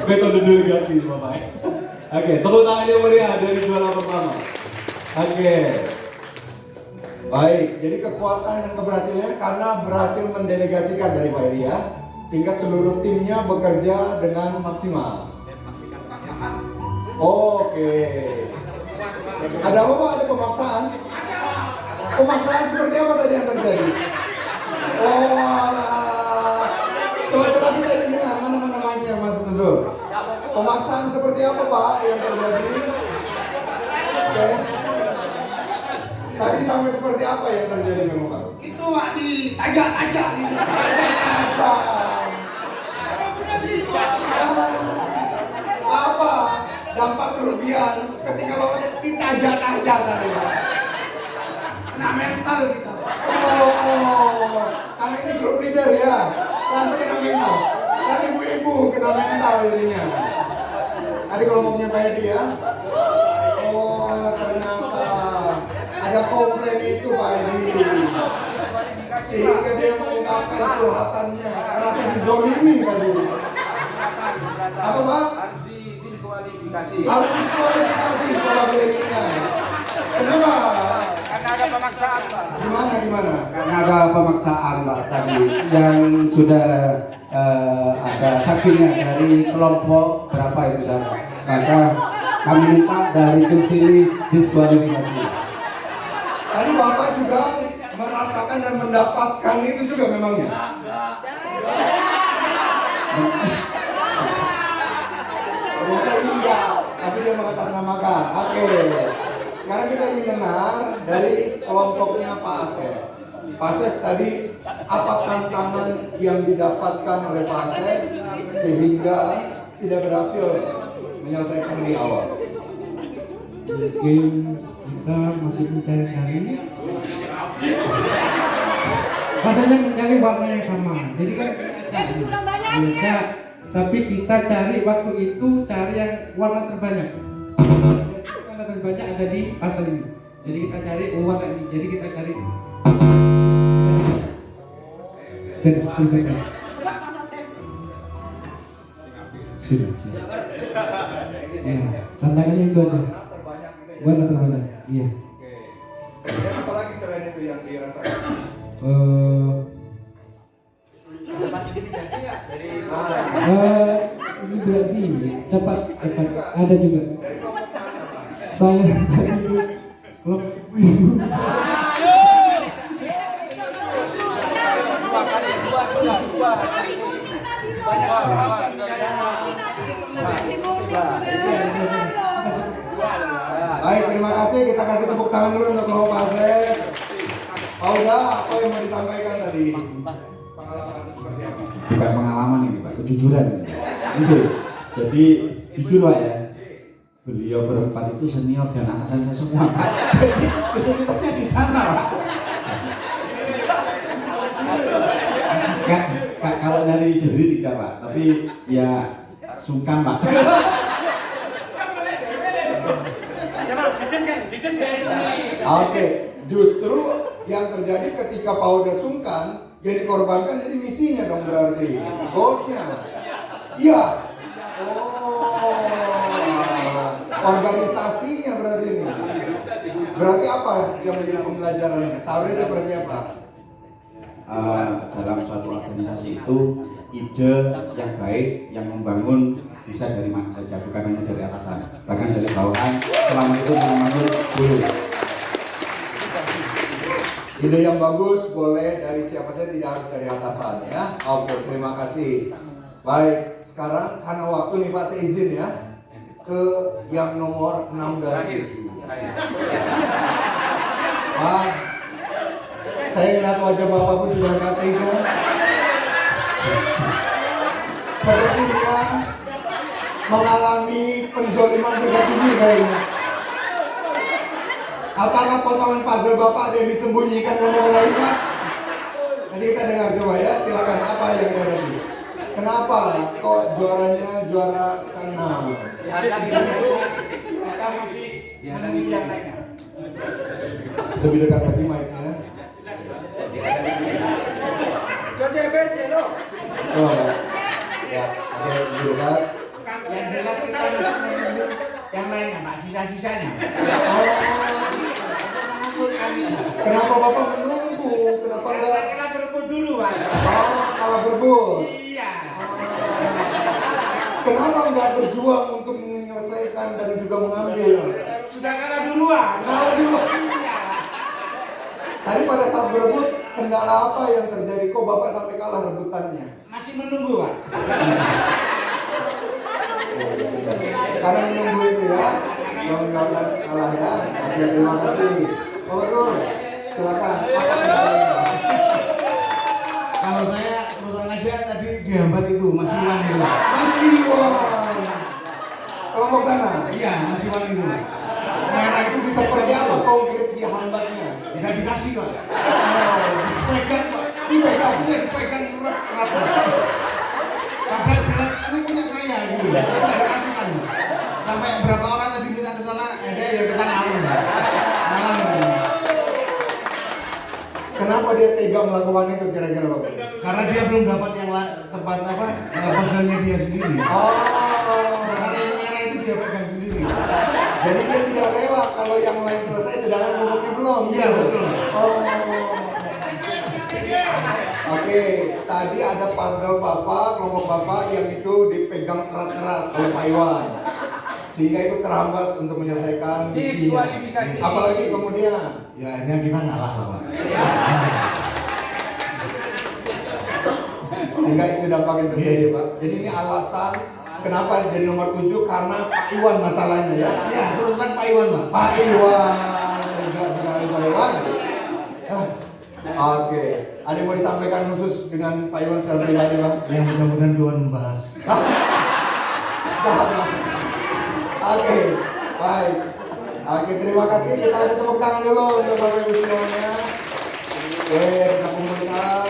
Metode delegasi Bapak. Oke, tepuk tangan yang meriah dari juara pertama. Oke. Baik, jadi kekuatan dan keberhasilannya karena berhasil mendelegasikan dari Pak Edi ya, sehingga seluruh timnya bekerja dengan maksimal. Oke. Ada apa Pak? Ada pemaksaan? Pemaksaan seperti apa tadi yang terjadi? Oh alah. Coba kita ingin dengar mana mainnya Mas Tuzul. Pemaksaan seperti apa Pak yang terjadi? Oke. Tadi sampai seperti apa yang terjadi memang Pak? Itu Pak ditajak-tajak. Apa dampak kerugian ketika Bapak ditajak-tajak tadi Pak? Kena mental kita. Oh, karena ini grup leader ya, langsung kena mental. Dan ibu-ibu kena mental jadinya. Tadi kelompoknya Pak Edi ya. Oh, ternyata ada komplain itu Pak Edi. Sehingga dia mengungkapkan curhatannya, merasa dizolimi tadi. Apa Pak? Harus diskualifikasi coba berikutnya. Kenapa? Karena ada pemaksaan, Pak. Gimana? Karena ada pemaksaan Pak tadi yang sudah ada saksinya dari kelompok berapa itu sana. Maka kami minta dari tim sini diskualifikasi. Tadi Bapak juga merasakan dan mendapatkan itu juga memangnya? Ternyata ini enggak, tapi dia mengatasnamakan. Oke. Sekarang kita ingin dengar dari kelompoknya Pak Asep. Pak Asep tadi apa tantangan yang didapatkan oleh Pak Asep sehingga tidak berhasil menyelesaikan di awal? Mungkin kita masih mencari-cari. Rasanya mencari warna yang sama. Jadi kan kurang banyak kita, tapi kita cari waktu itu cari yang warna terbanyak. Warna terbanyak ada di pasal ini. Jadi kita cari warna ini. Jadi kita cari. Dan selesaikan. Sudah. Ya, tantangannya itu aja. Benar, benar. Iya. Oke. Kemudian apa lagi selain itu yang dirasakan? Ini berarti dapat ada juga. Saya dari klub ibu. Baik, terima kasih. Kita kasih tepuk tangan dulu untuk kelompok Asep. Pak Uda, apa yang mau disampaikan tadi? Pengalaman seperti apa? Bukan pengalaman ini Pak, kejujuran. Itu. Jadi jujur Pak ya. Beliau berempat itu senior dan atasan saya semua. Jadi kesulitannya di sana Pak. Kalau dari sendiri tidak Pak, tapi ya sungkan Pak. Oke, justru yang terjadi ketika Pak Uda sungkan, yang dikorbankan jadi misinya dong berarti. Goalsnya. Iya. Organisasinya berarti ini. Berarti apa yang menjadi pembelajarannya? Seharusnya seperti apa? Dalam suatu organisasi itu ide yang baik yang membangun bisa dari mana saja, bukan hanya dari atasan, bahkan dari bawahan. Selama itu membangun dulu. Ide yang bagus boleh dari siapa saja, tidak harus dari atasan ya. Oke, terima kasih. Baik, sekarang karena waktu nih Pak, saya izin ya ke yang nomor 6 dan 7. Pak, saya melihat wajah Bapak pun sudah nggak tega. Sepertinya mengalami penzoliman tingkat tinggi kayaknya. Apakah potongan puzzle Bapak ada yang disembunyikan oleh lain Pak? Nanti kita dengar coba ya, silakan apa yang ada tadi. Kenapa kok juaranya juara ke-6? Lebih dekat lagi mic-nya. Oh, ya, oke, lebih dekat. Yang jelas kita yang lainnya Pak, sisa-sisanya. Kenapa Bapak menunggu? Kenapa enggak? Kita berebut dulu Pak. Oh, kalah berebut. Iya. Kenapa enggak berjuang untuk menyelesaikan dan juga mengambil? Sudah kalah duluan. Kalah duluan. Iya. Tadi pada saat berebut, kendala apa yang terjadi? Kok Bapak sampai kalah rebutannya? Masih menunggu Pak. Karena menunggu itu ya, yang menyebabkan kalah ya. Oke, terima kasih. Pak Bagus, silakan. Apa kendalanya? Kalau saya terus terang aja tadi dihambat itu Mas Iwan itu. Mas Iwan. Kelompok sana. Iya, Mas Iwan itu. Merah itu bisa Seperti apa konkret dihambatnya? tidak dikasih Pak. Dipegang Pak. Dipegang. Iya, dipegang erat-erat. Padahal jelas ini punya saya gitu. Tidak dikasih kan. Sampai berapa orang tadi minta ke sana, ada ya kita ngalah. Kenapa dia tega melakukan itu kira-kira Bapak? Karena dia belum dapat yang tempat apa personnya dia sendiri. Oh, Karena yang merah itu dia pegang sendiri. jadi dia tidak rela kalau yang lain selesai sedangkan kelompoknya belum. Iya betul. Oh. Oke, tadi ada puzzle Bapak, kelompok Bapak yang itu dipegang erat-erat oleh Pak Iwan. Sehingga itu terhambat untuk menyelesaikan misinya. Apalagi kemudian Ya akhirnya kita ngalah lah Pak. sehingga itu dampak yang terjadi Pak. Jadi ini alasan kenapa jadi nomor 7 karena Pak Iwan masalahnya ya. Iya terus terang Pak Iwan Pak. Pak Iwan, enggak sekali Pak Iwan. Oke, ada yang mau disampaikan khusus dengan Pak Iwan secara pribadi Pak? Yang mudah-mudahan Tuhan membahas. Jahat Pak. Oke, baik. Oke, terima kasih. Kita kasih tepuk tangan dulu untuk Bapak Ibu semuanya. Oke, kita kumpulkan.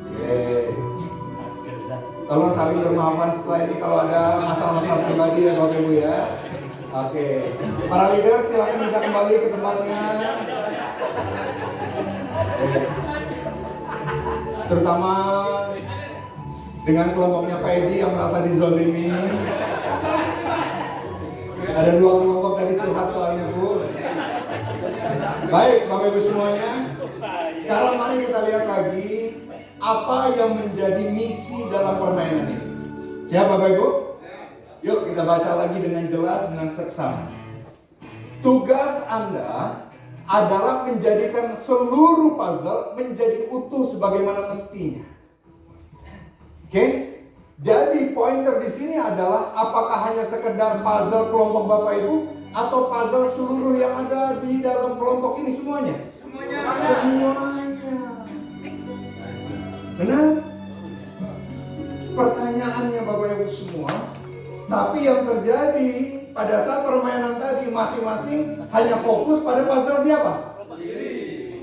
Oke. Tolong saling bermaafan setelah ini kalau ada masalah-masalah pribadi ya Bapak Ibu ya. Oke. Para leader silakan bisa kembali ke tempatnya. Oke. Terutama dengan kelompoknya Pak Edi yang merasa dizolimi. Ada 2 kelompok tadi curhat Baik, Bapak Ibu semuanya. Sekarang mari kita lihat lagi apa yang menjadi misi dalam permainan ini. Siap Bapak Ibu? Yuk kita baca lagi dengan jelas, dengan seksama. Tugas Anda adalah menjadikan seluruh puzzle menjadi utuh sebagaimana mestinya. Oke? Jadi pointer di sini adalah apakah hanya sekedar puzzle kelompok Bapak Ibu atau puzzle seluruh yang ada di dalam kelompok ini semuanya? Semuanya. Benar? Pertanyaannya Bapak Ibu semua, tapi yang terjadi pada saat permainan tadi masing-masing hanya fokus pada puzzle siapa?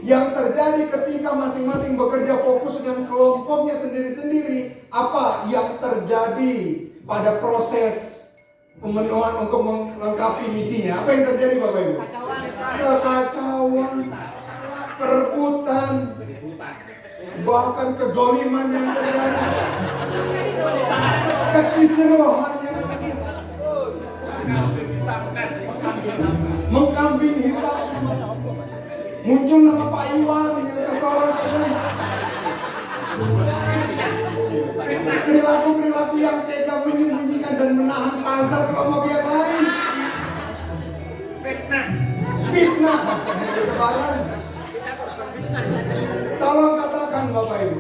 Yang terjadi ketika masing-masing bekerja fokus dengan kelompoknya sendiri-sendiri, apa yang terjadi pada proses pemenuhan untuk melengkapi misinya? Apa yang terjadi Bapak Ibu? Kekacauan, kerebutan, bahkan kezoliman yang terjadi, kekisruhan yang terjadi, mengkambing hitam. Muncul nama Pak Iwan yang tersorot. Perilaku-perilaku yang tega menyembunyikan dan menahan puzzle kelompok yang lain. Fitnah. Ketebaran. Tolong katakan Bapak Ibu.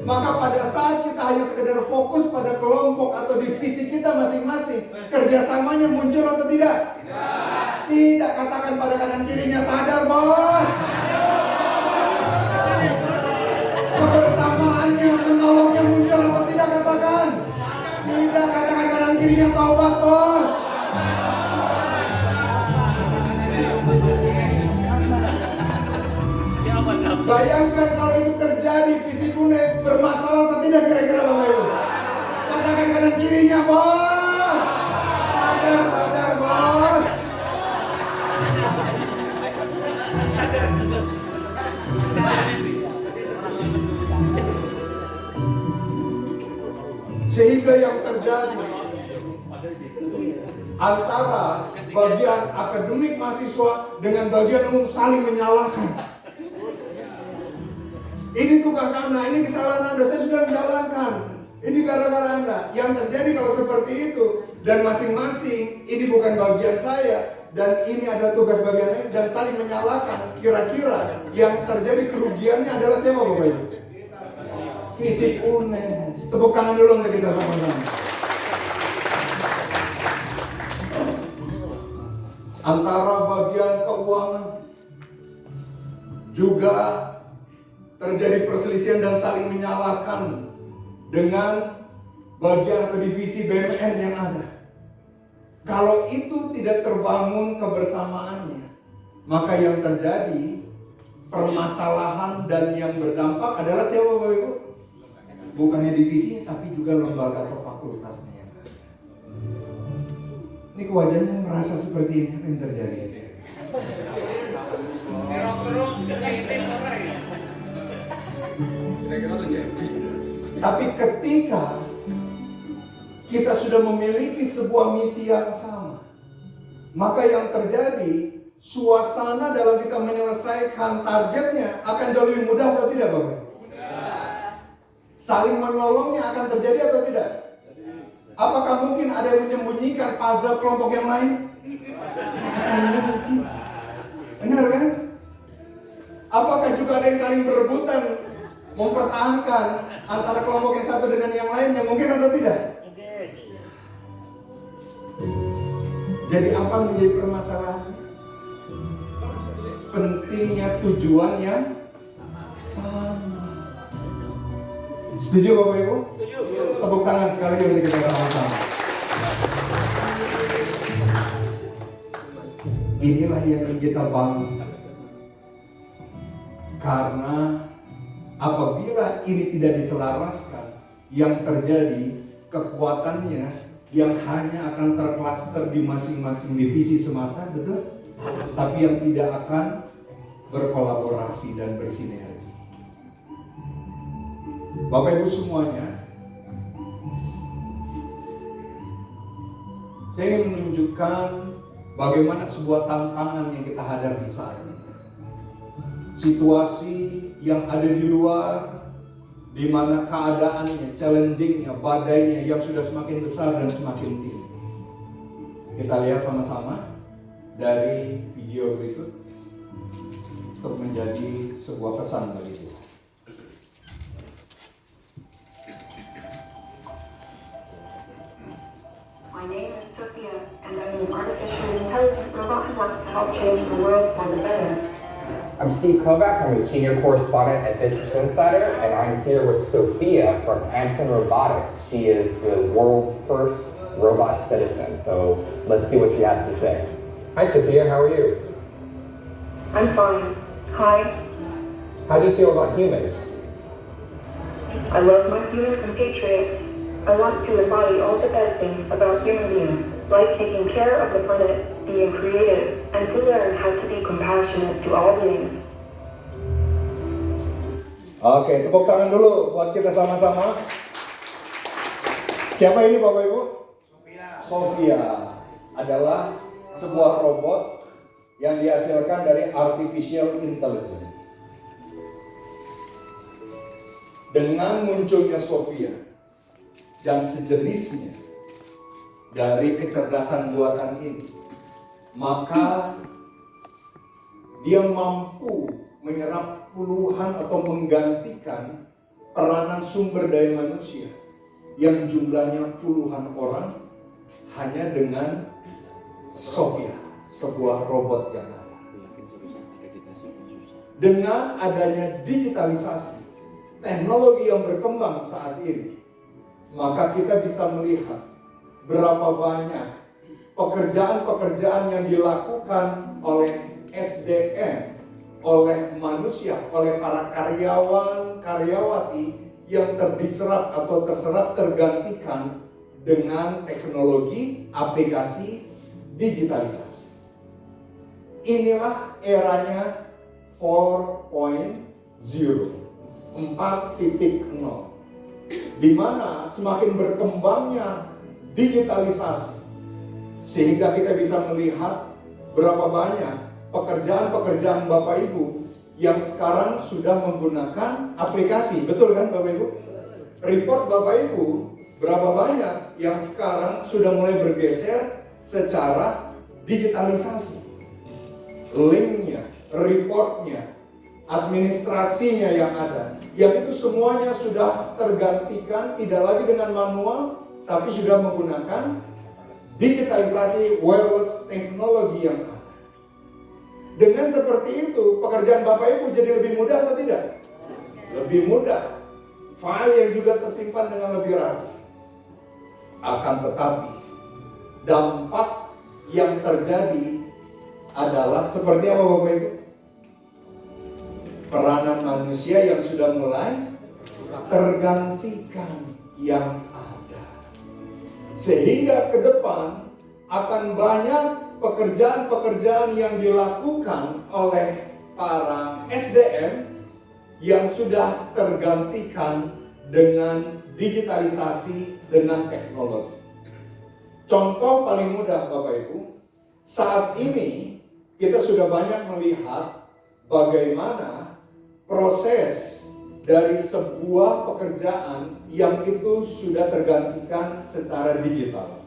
Maka pada saat kita hanya sekedar fokus pada kelompok atau divisi kita masing-masing, kerjasamanya muncul atau tidak? Tidak. Katakan pada kanan kirinya, sadar bos. Kebersamaannya, menolongnya muncul atau tidak? Katakan. Tidak. Katakan kanan kirinya, taubat bos. Bayangkan kalau itu terjadi, visi Kunes bermasalah atau tidak kira-kira Bapak Ibu? Katakan kanan kirinya bos. Sadar bos. Sehingga yang terjadi antara bagian akademik mahasiswa dengan bagian umum saling menyalahkan. Ini tugas Anda, ini kesalahan Anda, saya sudah menjalankan. Ini gara-gara Anda. Yang terjadi kalau seperti itu, dan masing-masing ini bukan bagian saya, dan ini adalah tugas bagian lain, dan saling menyalahkan. Kira-kira yang terjadi kerugiannya adalah siapa Bapak Ibu? Fisik UNES. Tepuk tangan dulu untuk kita sama-sama. Antara bagian keuangan juga terjadi perselisihan dan saling menyalahkan dengan bagian atau divisi BMN yang ada. Kalau itu tidak terbangun kebersamaannya, maka yang terjadi permasalahan dan yang berdampak adalah siapa Bapak Ibu? Bukannya divisinya, tapi juga lembaga atau fakultasnya yang ada. Ini wajahnya merasa seperti ini, apa yang terjadi? Tapi ketika kita sudah memiliki sebuah misi yang sama, maka yang terjadi, suasana dalam kita menyelesaikan targetnya akan jauh lebih mudah atau tidak Bapak? Saling menolongnya akan terjadi atau tidak? Apakah mungkin ada yang menyembunyikan puzzle kelompok yang lain? Benar kan? Apakah juga ada yang saling berebutan mempertahankan antara kelompok yang satu dengan yang lainnya? Mungkin atau tidak? Jadi apa menjadi permasalahan? Pentingnya tujuan yang sama. Setuju Bapak Ibu? Setuju. Tepuk tangan sekali untuk kita sama-sama. Inilah yang kita bangun. Karena apabila ini tidak diselaraskan, yang terjadi kekuatannya yang hanya akan terklaster di masing-masing divisi semata, betul? Tapi yang tidak akan berkolaborasi dan bersinergi. Bapak Ibu semuanya, saya ingin menunjukkan bagaimana sebuah tantangan yang kita hadapi saat ini. situasi yang ada di luar, di mana keadaannya, challenging-nya, badainya yang sudah semakin besar dan semakin tinggi. Kita lihat sama-sama dari video berikut untuk menjadi sebuah pesan bagi kita. My name is Sophia, and I'm an artificial intelligent robot who wants to help change the world for the better. I'm Steve Kovac. I'm a senior correspondent at Business Insider, and I'm here with Sophia from Hanson Robotics. She is the world's first robot citizen, so let's see what she has to say. Hi, Sophia. How are you? I'm fine. Hi. How do you feel about humans? I love my human compatriots. I want to embody all the best things about human beings, like taking care of the planet, being creative, and to learn how to be compassionate to all beings. Oke, tepuk tangan dulu buat kita sama-sama. Siapa ini Bapak Ibu? Sophia adalah sebuah robot yang dihasilkan dari artificial intelligence. Dengan munculnya Sophia dan sejenisnya dari kecerdasan buatan ini, maka dia mampu menyerap puluhan atau menggantikan peranan sumber daya manusia yang jumlahnya puluhan orang hanya dengan Sophia, sebuah robot yang ada. Dengan adanya digitalisasi, teknologi yang berkembang saat ini, maka kita bisa melihat berapa banyak pekerjaan-pekerjaan yang dilakukan oleh SDM, oleh manusia, oleh para karyawan, karyawati yang terdiserap atau terserap tergantikan dengan teknologi aplikasi digitalisasi. Inilah eranya 4.0, 4.0. Di mana semakin berkembangnya digitalisasi sehingga kita bisa melihat berapa banyak pekerjaan-pekerjaan Bapak Ibu yang sekarang sudah menggunakan aplikasi. Betul kan Bapak Ibu? Report Bapak Ibu berapa banyak yang sekarang sudah mulai bergeser secara digitalisasi. Linknya, reportnya, administrasinya yang ada, yang itu semuanya sudah tergantikan, tidak lagi dengan manual, tapi sudah menggunakan digitalisasi wireless teknologi yang ada. Dengan seperti itu, pekerjaan Bapak Ibu jadi lebih mudah atau tidak? Lebih mudah. File yang juga tersimpan dengan lebih rapi. Akan tetapi, dampak yang terjadi adalah seperti apa Bapak Ibu? Peranan manusia yang sudah mulai tergantikan yang ada. Sehingga ke depan akan banyak pekerjaan-pekerjaan yang dilakukan oleh para SDM yang sudah tergantikan dengan digitalisasi, dengan teknologi. Contoh paling mudah Bapak Ibu, saat ini kita sudah banyak melihat bagaimana proses dari sebuah pekerjaan yang itu sudah tergantikan secara digital.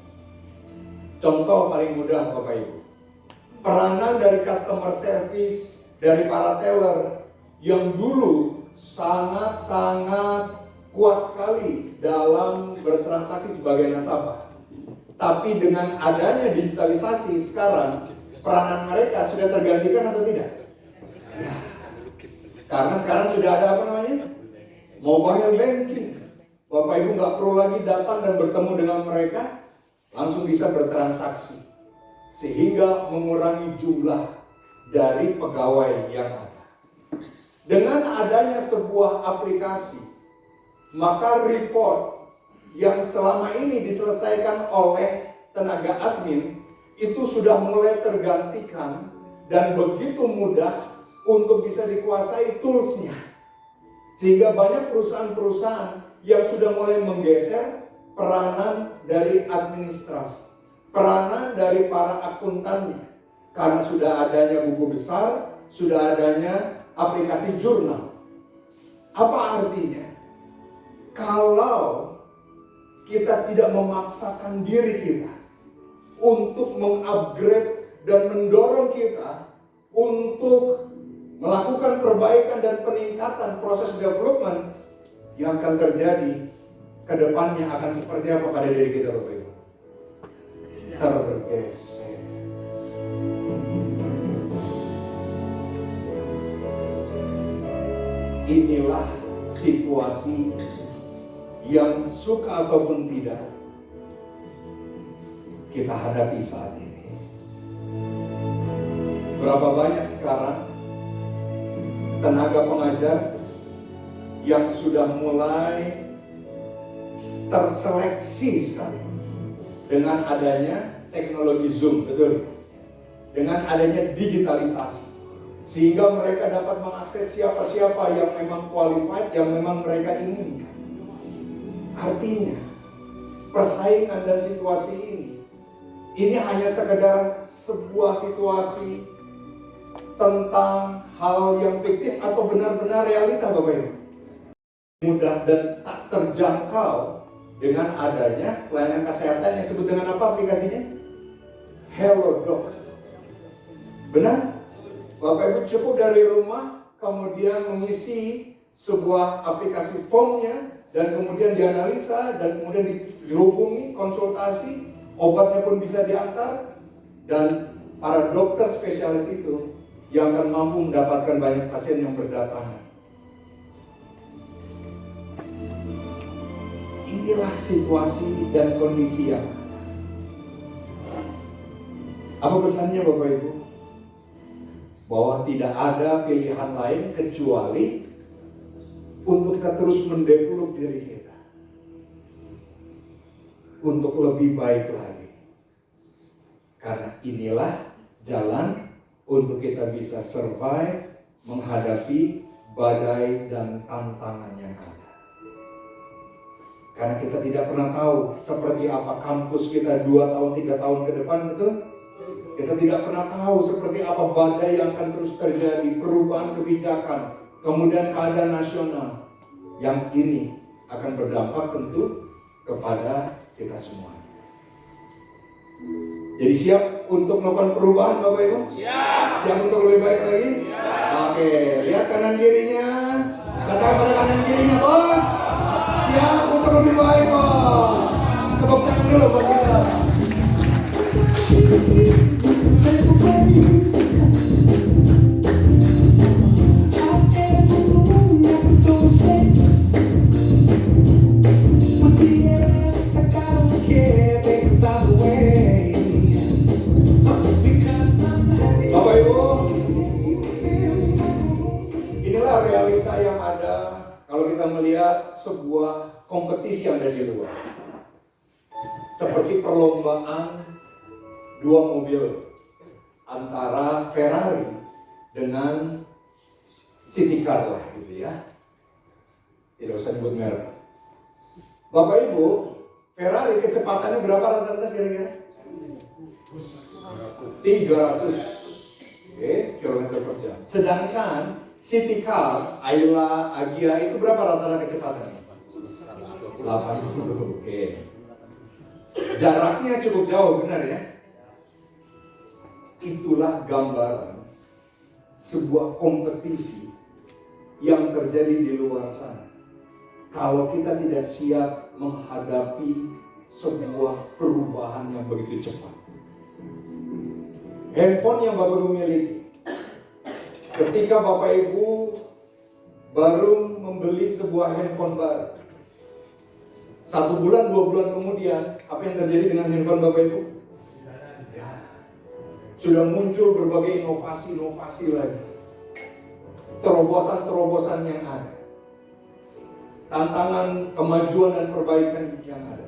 Contoh paling mudah Bapak Ibu, peranan dari customer service, dari para teller yang dulu sangat-sangat kuat sekali dalam bertransaksi sebagai nasabah. Tapi dengan adanya digitalisasi sekarang, peranan mereka sudah tergantikan atau tidak? Ya. Karena sekarang sudah ada apa namanya? Mobile banking. Bapak Ibu nggak perlu lagi datang dan bertemu dengan mereka, langsung bisa bertransaksi. Sehingga mengurangi jumlah dari pegawai yang ada. Dengan adanya sebuah aplikasi, maka report yang selama ini diselesaikan oleh tenaga admin itu sudah mulai tergantikan dan begitu mudah untuk bisa dikuasai toolsnya. Sehingga banyak perusahaan-perusahaan yang sudah mulai menggeser peranan dari administrasi, peranan dari para akuntannya. Karena sudah adanya buku besar, sudah adanya aplikasi jurnal. Apa artinya? Kalau kita tidak memaksakan diri kita untuk mengupgrade dan mendorong kita untuk melakukan perbaikan dan peningkatan proses development, yang akan terjadi ke depannya akan seperti apa pada diri kita, Bapak Ibu? Tergeser. Inilah situasi yang suka ataupun tidak kita hadapi saat ini. Berapa banyak sekarang tenaga pengajar yang sudah mulai terseleksi sekali dengan adanya teknologi Zoom, betul? Dengan adanya digitalisasi, sehingga mereka dapat mengakses siapa-siapa yang memang qualified, yang memang mereka inginkan. Artinya, persaingan dan situasi ini hanya sekedar sebuah situasi tentang hal yang fiktif atau benar-benar realita, Bapak Ibu. Mudah dan tak terjangkau dengan adanya pelayanan kesehatan yang disebut dengan apa aplikasinya? Halodoc. Benar? Bapak Ibu cukup dari rumah, kemudian mengisi sebuah aplikasi formnya, dan kemudian dianalisa, dan kemudian dihubungi, konsultasi, obatnya pun bisa diantar, dan para dokter spesialis itu yang akan mampu mendapatkan banyak pasien yang berdatangan. Inilah situasi dan kondisi yang ada. Apa pesannya, Bapak Ibu? Bahwa tidak ada pilihan lain kecuali untuk kita terus mendevelop diri kita untuk lebih baik lagi. Karena inilah jalan untuk kita bisa survive menghadapi badai dan tantangan yang ada. Karena kita tidak pernah tahu seperti apa kampus kita 2 tahun, 3 tahun ke depan, betul? Kita tidak pernah tahu seperti apa badai yang akan terus terjadi, perubahan kebijakan, kemudian keadaan nasional yang ini akan berdampak tentu kepada kita semua. Jadi siap untuk melakukan perubahan, Bapak Ibu? Siap. Siap untuk lebih baik lagi? Siap. Oke, lihat kanan kirinya. Katakan pada kanan kirinya, bos. Siap untuk lebih baik, bos. Tepuk tangan dulu buat kita. Melihat sebuah kompetisi yang ada di luar, seperti perlombaan 2 mobil antara Ferrari dengan City Car lah gitu ya, tidak usah nyebut merek. Bapak Ibu, Ferrari kecepatannya berapa rata-rata kira-kira? 300 km per jam. Sedangkan City Car, Ayla, Agia itu berapa rata-rata kecepatannya? 80. Oke. Jaraknya cukup jauh, benar ya? Itulah gambaran sebuah kompetisi yang terjadi di luar sana. Kalau kita tidak siap menghadapi sebuah perubahan yang begitu cepat. Handphone yang Bapak Ibu miliki, ketika Bapak Ibu baru membeli sebuah handphone baru, 1 bulan, 2 bulan kemudian, apa yang terjadi dengan handphone Bapak Ibu? Ya, sudah muncul berbagai inovasi-inovasi lagi. Terobosan-terobosan yang ada. Tantangan kemajuan dan perbaikan yang ada.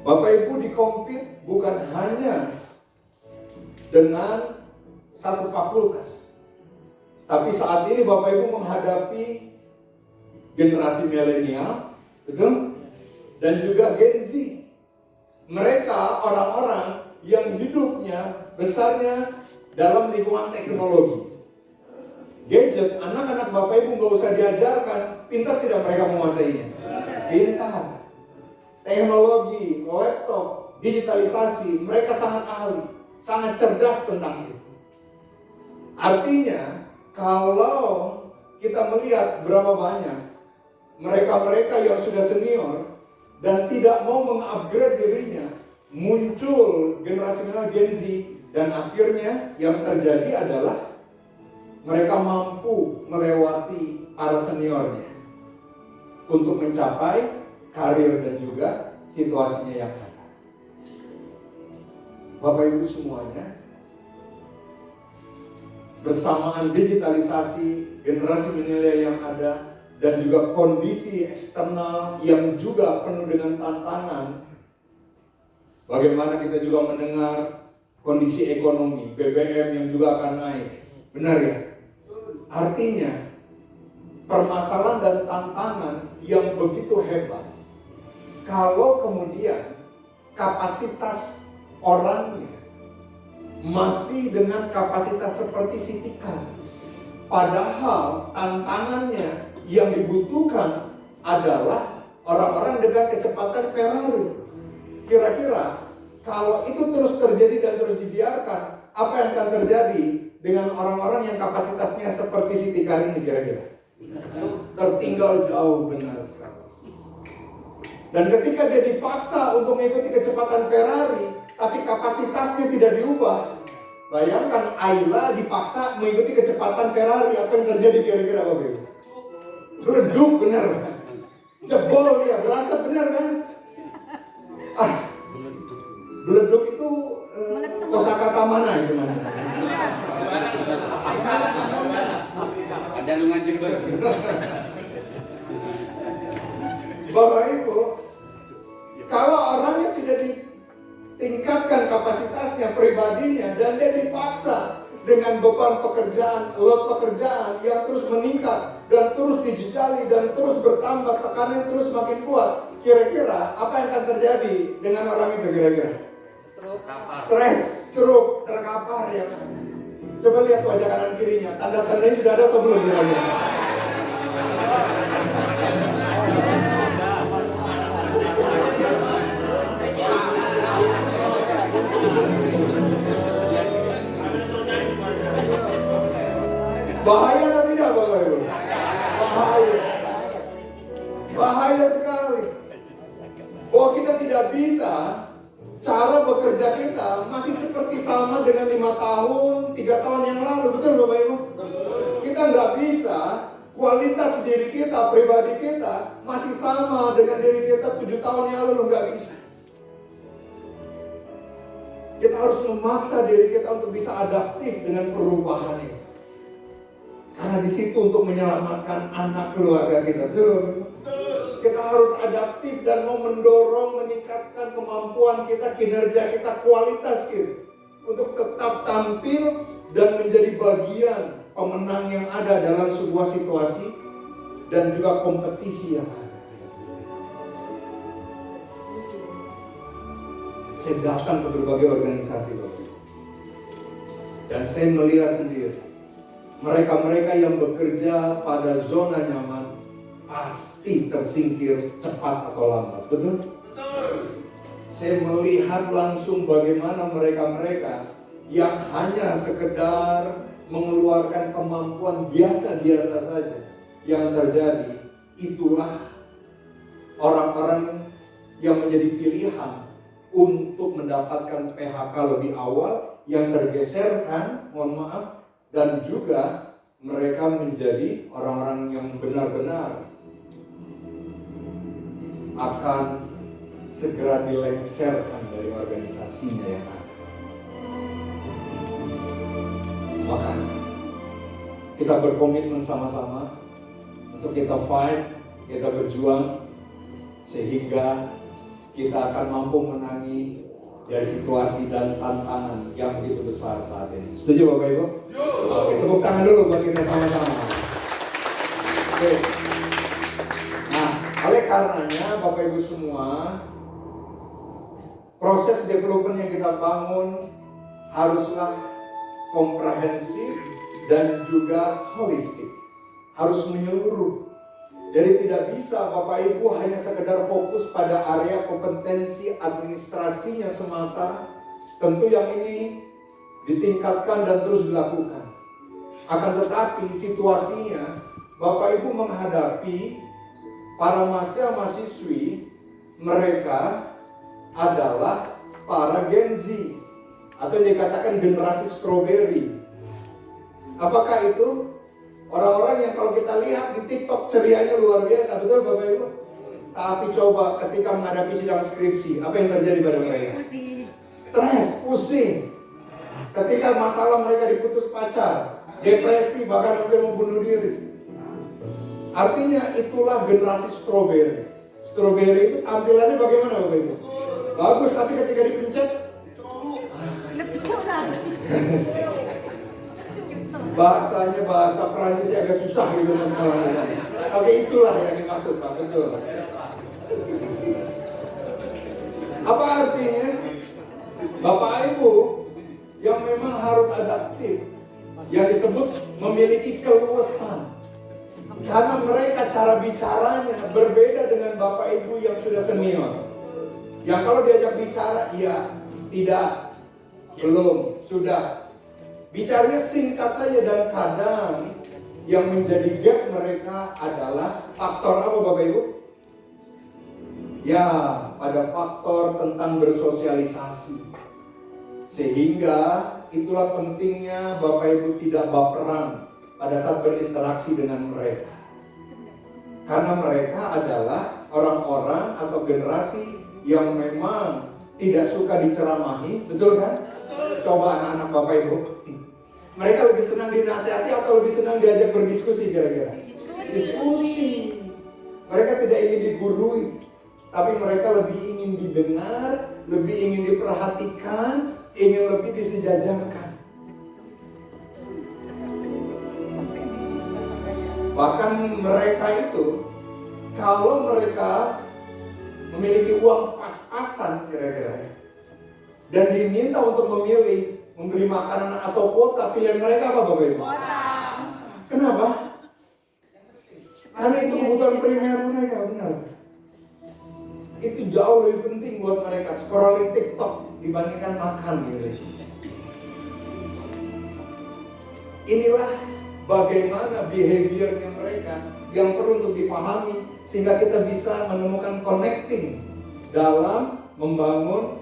Bapak Ibu dikompet bukan hanya dengan satu fakultas, tapi saat ini Bapak Ibu menghadapi generasi milenial, betul? Dan juga Gen Z. Mereka orang-orang yang hidupnya besarnya dalam lingkungan teknologi. Gadget, anak-anak Bapak Ibu nggak usah diajarkan. Pintar tidak mereka menguasainya? Pintar. Teknologi, laptop, digitalisasi, mereka sangat ahli, sangat cerdas tentang itu. Artinya, kalau kita melihat berapa banyak mereka-mereka yang sudah senior dan tidak mau mengupgrade dirinya, muncul generasi milenial Gen Z, dan akhirnya yang terjadi adalah mereka mampu melewati para seniornya untuk mencapai karir dan juga situasinya yang ada. Bapak Ibu semuanya, bersamaan digitalisasi, generasi milenial yang ada, dan juga kondisi eksternal yang juga penuh dengan tantangan. Bagaimana kita juga mendengar kondisi ekonomi, BBM yang juga akan naik. Benar ya? Artinya, permasalahan dan tantangan yang begitu hebat, kalau kemudian kapasitas orangnya masih dengan kapasitas seperti si tikar, padahal tantangannya yang dibutuhkan adalah orang-orang dengan kecepatan Ferrari. Kira-kira kalau itu terus terjadi dan terus dibiarkan, apa yang akan terjadi dengan orang-orang yang kapasitasnya seperti si tikar ini kira-kira? Tertinggal jauh, benar sekali. Dan ketika dia dipaksa untuk mengikuti kecepatan Ferrari, tapi kapasitasnya tidak diubah, bayangkan Ayla dipaksa mengikuti kecepatan Ferrari, apa yang terjadi kira-kira Bapak Ibu? Redup, benar. Jebol dia, berasa benar kan? Beleduk itu kosakata mana itu mas? Ada lungan Jember. Bapak Ibu, kalau orangnya tidak ditingkatkan kapasitasnya pribadinya dan dia dipaksa dengan beban pekerjaan, load pekerjaan yang terus meningkat dan terus dijejali dan terus bertambah, tekanan terus makin kuat, kira-kira apa yang akan terjadi dengan orang itu kira-kira? Stres, stroke, terkapar ya kan? Coba lihat wajah kanan kirinya, tanda-tandanya sudah ada atau belum kira-kira? Bahaya atau tidak Bapak Ibu? Bahaya. Bahaya sekali. Bahwa kita tidak bisa, cara bekerja kita masih seperti sama dengan 5 tahun, 3 tahun yang lalu. Betul Bapak Ibu? Kita nggak bisa, kualitas diri kita, pribadi kita masih sama dengan diri kita 7 tahun yang lalu, nggak bisa. Kita harus memaksa diri kita untuk bisa adaptif dengan perubahan ini. Karena di situ untuk menyelamatkan anak keluarga kita. Betul? Kita harus adaptif dan mau mendorong, meningkatkan kemampuan kita, kinerja kita, kualitas kita. Untuk tetap tampil dan menjadi bagian pemenang yang ada dalam sebuah situasi dan juga kompetisi yang ada. Saya datang ke berbagai organisasi Bapak. Dan saya melihat sendiri mereka-mereka yang bekerja pada zona nyaman pasti tersingkir cepat atau lambat. Betul? Betul. Saya melihat langsung bagaimana mereka-mereka yang hanya sekedar mengeluarkan kemampuan biasa-biasa saja yang terjadi. Itulah orang-orang yang menjadi pilihan untuk mendapatkan PHK lebih awal, yang tergeserkan, mohon maaf, dan juga mereka menjadi orang-orang yang benar-benar akan segera dilengsarkan dari organisasinya yang ada. Maka kita berkomitmen sama-sama untuk kita fight, kita berjuang sehingga kita akan mampu menangi dari situasi dan tantangan yang begitu besar saat ini. Setuju Bapak Ibu? Oke, tepuk tangan dulu buat kita sama-sama. Oke. Nah, oleh karenanya Bapak Ibu semua, proses development yang kita bangun haruslah komprehensif dan juga holistik, harus menyeluruh. Jadi tidak bisa Bapak Ibu hanya sekedar fokus pada area kompetensi administrasinya semata. Tentu yang ini ditingkatkan dan terus dilakukan. Akan tetapi situasinya Bapak Ibu menghadapi para mahasiswi, mereka adalah para Gen Z atau yang dikatakan generasi strawberry. Apakah itu? Orang-orang yang kalau kita lihat di TikTok cerianya luar biasa, betul Bapak Ibu? Tapi coba ketika menghadapi sidang skripsi, apa yang terjadi pada mereka? Pusing. Stres, pusing. Ketika masalah mereka diputus pacar, depresi, bahkan hampir mau bunuh diri. Artinya itulah generasi strawberry. Strawberry itu tampilannya bagaimana Bapak Ibu? Bagus, tapi ketika dipencet Letuk lagi. bahasanya bahasa Perancis agak susah gitu teman-teman. Tapi itulah yang dimaksud Pak, betul. Apa artinya? Bapak Ibu yang memang harus adaptif, yang disebut memiliki keluasan. Karena mereka cara bicaranya berbeda dengan Bapak Ibu yang sudah senior. Yang kalau diajak bicara, iya, tidak, belum, sudah. Bicaranya singkat saja dan kadang yang menjadi gap mereka adalah faktor apa Bapak Ibu? Ya, pada faktor tentang bersosialisasi. Sehingga itulah pentingnya Bapak Ibu tidak baperan pada saat berinteraksi dengan mereka. Karena mereka adalah orang-orang atau generasi yang memang tidak suka diceramahi, betul kan? Coba anak-anak Bapak Ibu, mereka lebih senang dinasihati atau lebih senang diajak berdiskusi kira-kira? Diskusi. Mereka tidak ingin digurui, tapi mereka lebih ingin didengar, lebih ingin diperhatikan, ingin lebih disejajarkan. Bahkan mereka itu, kalau mereka memiliki uang pas-pasan kira-kira, dan diminta untuk memilih, membeli makanan atau kuota, pilihan mereka apa Bapak Ibu? Kuota. Kenapa? Karena itu kebutuhan primer mereka, benar. Itu jauh lebih penting buat mereka scrolling TikTok dibandingkan makan gitu. Inilah bagaimana behaviornya mereka yang perlu untuk dipahami sehingga kita bisa menemukan connecting dalam membangun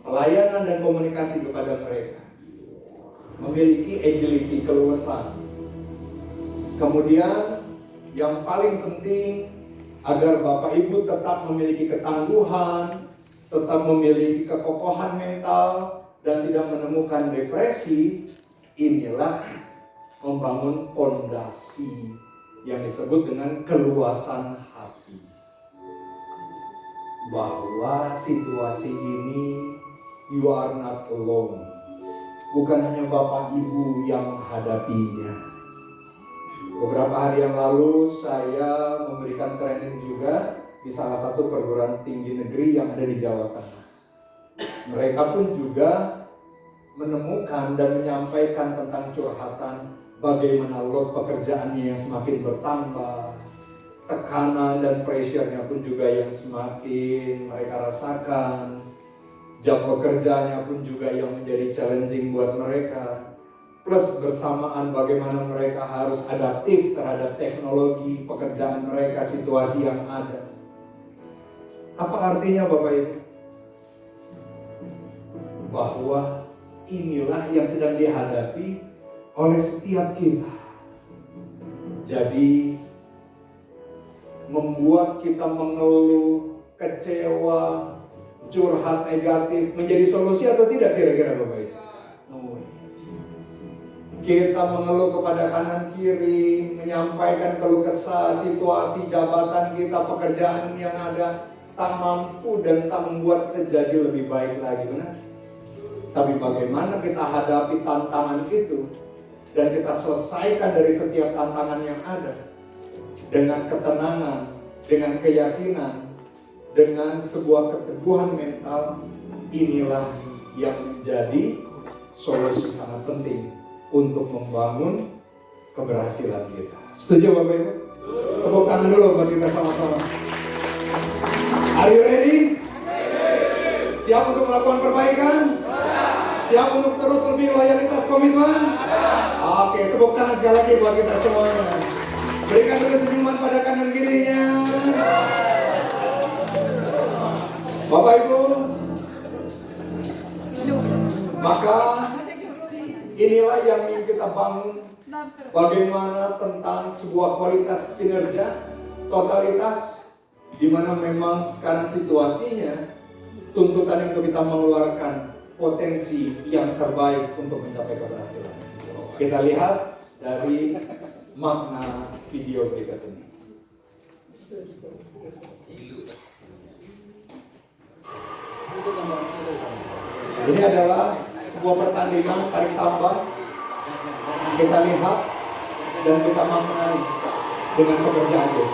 pelayanan dan komunikasi kepada mereka. Memiliki agility, keluasan. Kemudian yang paling penting agar Bapak Ibu tetap memiliki ketangguhan, tetap memiliki kekokohan mental dan tidak menemukan depresi, inilah membangun fondasi yang disebut dengan keluasan hati. Bahwa situasi ini you are not alone. Bukan hanya Bapak Ibu yang menghadapinya. Beberapa hari yang lalu saya memberikan training juga di salah satu perguruan tinggi negeri yang ada di Jawa Tengah. Mereka pun juga menemukan dan menyampaikan tentang curhatan bagaimana load pekerjaannya yang semakin bertambah, tekanan dan pressure-nya pun juga yang semakin mereka rasakan. Jam pekerjaannya pun juga yang menjadi challenging buat mereka. Plus bersamaan bagaimana mereka harus adaptif terhadap teknologi, pekerjaan mereka, situasi yang ada. Apa artinya Bapak Ibu? Bahwa inilah yang sedang dihadapi oleh setiap kita. Jadi membuat kita mengeluh, kecewa, curhat negatif menjadi solusi atau tidak kira-kira Bapak Ibu? Kita mengeluh kepada kanan kiri, menyampaikan keluh kesah, situasi jabatan kita, pekerjaan yang ada tak mampu dan tak membuat kita jadi lebih baik lagi, benar? Tapi bagaimana kita hadapi tantangan itu dan kita selesaikan dari setiap tantangan yang ada dengan ketenangan, dengan keyakinan, dengan sebuah keteguhan mental, inilah yang menjadi solusi sangat penting untuk membangun keberhasilan kita. Setuju Bapak Ibu? Tepuk tangan dulu buat kita sama-sama. Are you ready? Siap untuk melakukan perbaikan? Siap untuk terus lebih loyalitas komitmen? Oke, tepuk tangan sekali lagi buat kita semuanya. Berikan dulu senyuman pada kanan kirinya. Bapak Ibu, maka inilah yang ingin kita bangun. Bagaimana tentang sebuah kualitas kinerja, totalitas, di mana memang sekarang situasinya tuntutan untuk kita mengeluarkan potensi yang terbaik untuk mencapai keberhasilan. Kita lihat dari makna video berikut ini. Ini adalah sebuah pertandingan tarik tambang. Kita lihat dan kita maknai dengan pekerjaan itu.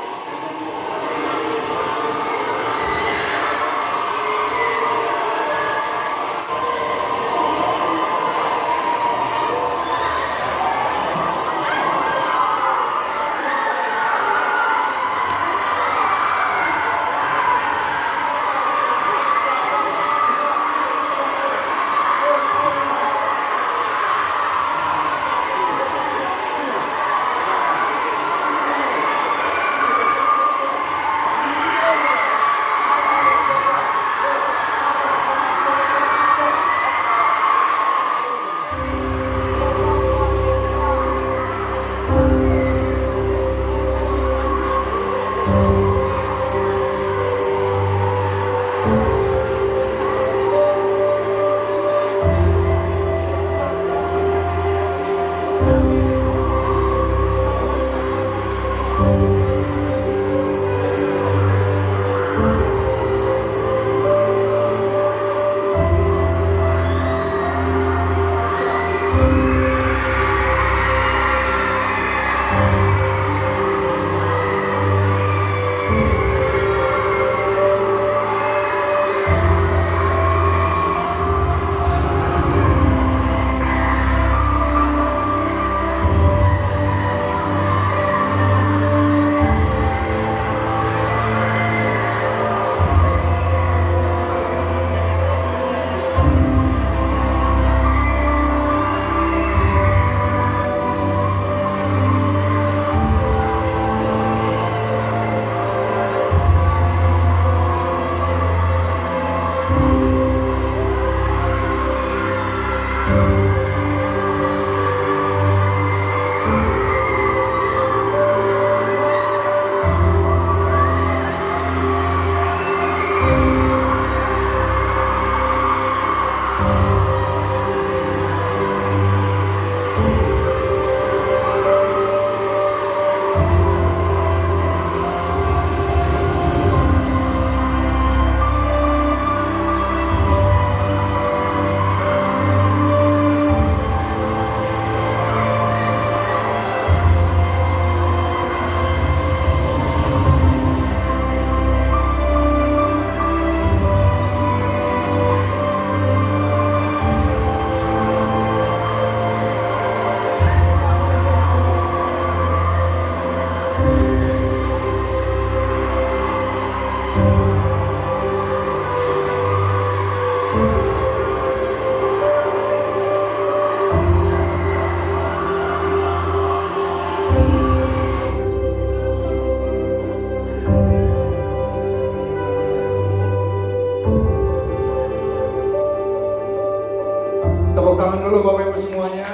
Tepuk tangan dulu Bapak Ibu semuanya.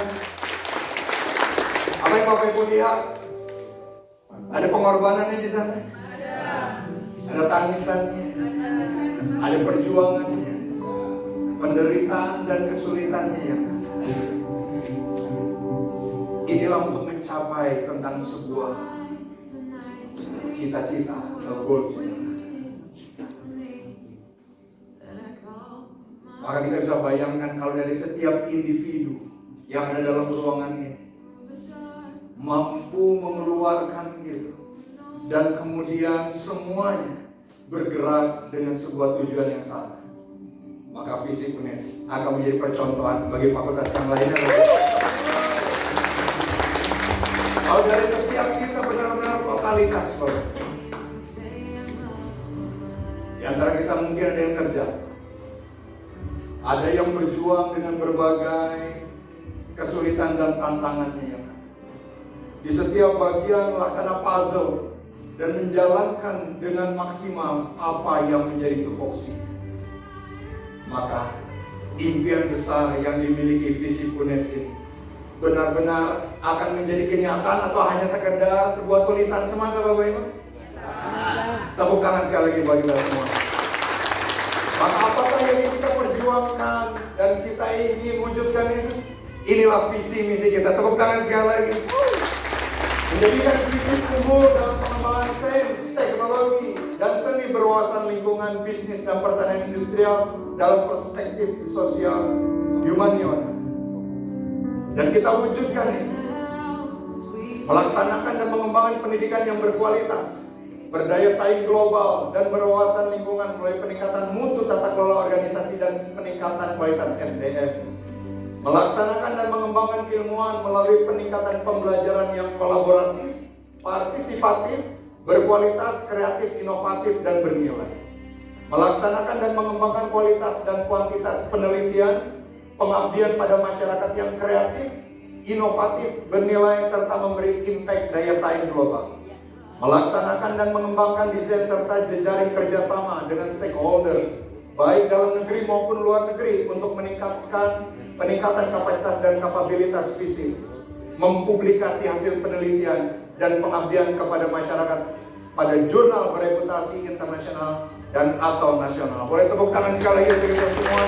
Apa yang Bapak Ibu lihat? Ada pengorbanannya di sana? Ada tangisannya? Ada perjuangannya? Penderitaan dan kesulitannya yang ada. Inilah untuk mencapai tentang sebuah cita-cita atau goals. Maka kita bisa bayangkan kalau dari setiap individu yang ada dalam ruangan ini mampu mengeluarkan itu dan kemudian semuanya bergerak dengan sebuah tujuan yang sama, maka Visip UNES akan menjadi percontohan bagi fakultas yang lainnya. Kalau dari setiap kita benar-benar totalitas, Bapak. Di antara kita mungkin ada yang terjatuh. Ada yang berjuang dengan berbagai kesulitan dan tantangannya yang ada. Di setiap bagian melaksanakan puzzle dan menjalankan dengan maksimal apa yang menjadi tupoksi. Maka impian besar yang dimiliki visi Punes ini benar-benar akan menjadi kenyataan atau hanya sekedar sebuah tulisan semata, Bapak Ibu? Tepuk tangan sekali lagi bagi kita semua. Maka apakah yang kita perjuangkan dan kita ingin wujudkan itu? Inilah visi misi kita. Tepuk tangan sekali lagi. Menjadikan visi unggul dalam pengembangan sains, teknologi, dan seni berwawasan lingkungan, bisnis, dan pertanian industrial dalam perspektif sosial humaniora. Dan kita wujudkan ini. Melaksanakan dan mengembangkan pendidikan yang berkualitas, berdaya saing global, dan berwawasan lingkungan melalui peningkatan mutu tata kelola organisasi dan peningkatan kualitas SDM. Melaksanakan dan mengembangkan keilmuan melalui peningkatan pembelajaran yang kolaboratif, partisipatif, berkualitas, kreatif, inovatif, dan bernilai. Melaksanakan dan mengembangkan kualitas dan kuantitas penelitian, pengabdian pada masyarakat yang kreatif, inovatif, bernilai, serta memberi impact daya saing global. Melaksanakan dan mengembangkan desain serta jejaring kerjasama dengan stakeholder, baik dalam negeri maupun luar negeri, untuk peningkatan kapasitas dan kapabilitas visi, mempublikasi hasil penelitian dan pengabdian kepada masyarakat pada jurnal bereputasi internasional dan atau nasional. Boleh tepuk tangan sekali lagi untuk kita semua.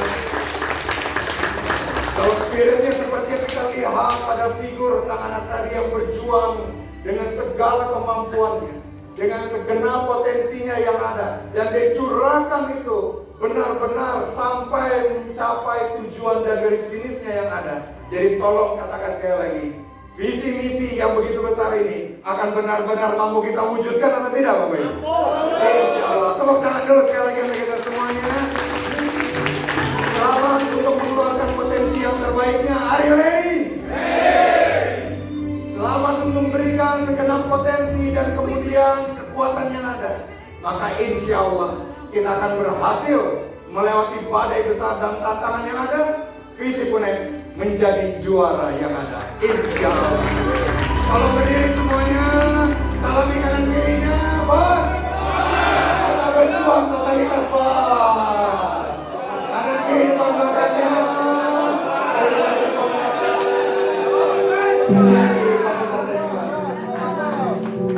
Kalau spiritnya seperti yang kita lihat pada figur sang anak tadi yang berjuang dengan segala kemampuannya, dengan segenap potensinya yang ada, dan dia curahkan itu benar-benar sampai mencapai tujuan dan garis finishnya yang ada. Jadi tolong katakan sekali lagi, visi misi yang begitu besar ini akan benar-benar mampu kita wujudkan atau tidak, Bapak Ibu? Insya Allah. Tepuk tangan dulu sekali lagi untuk kita semuanya. Selamat untuk mengeluarkan potensi yang terbaiknya. Are you ready? Selamat untuk memberikan segenap potensi dan kemudian kekuatan yang ada. Maka insya Allah kita akan berhasil melewati badai besar dan tantangan yang ada. Visi Punes menjadi juara yang ada. Insya Allah. Kalau berdiri semuanya, salami kanan kirinya, bos. Kita berjuang totalitas, bos. Kanan kiri depan belakangnya.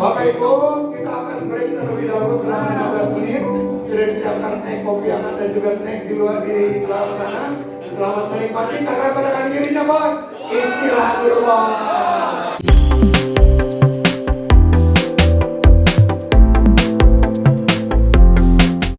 Bapak Ibu, kita akan break terlebih dahulu selama 15 menit. Sudah disiapkan teh, kopi hangat dan juga snack di luar di belakang sana. Selamat menikmati. Kakak pada kanan kirinya, bos. Istirahat dulu, bos.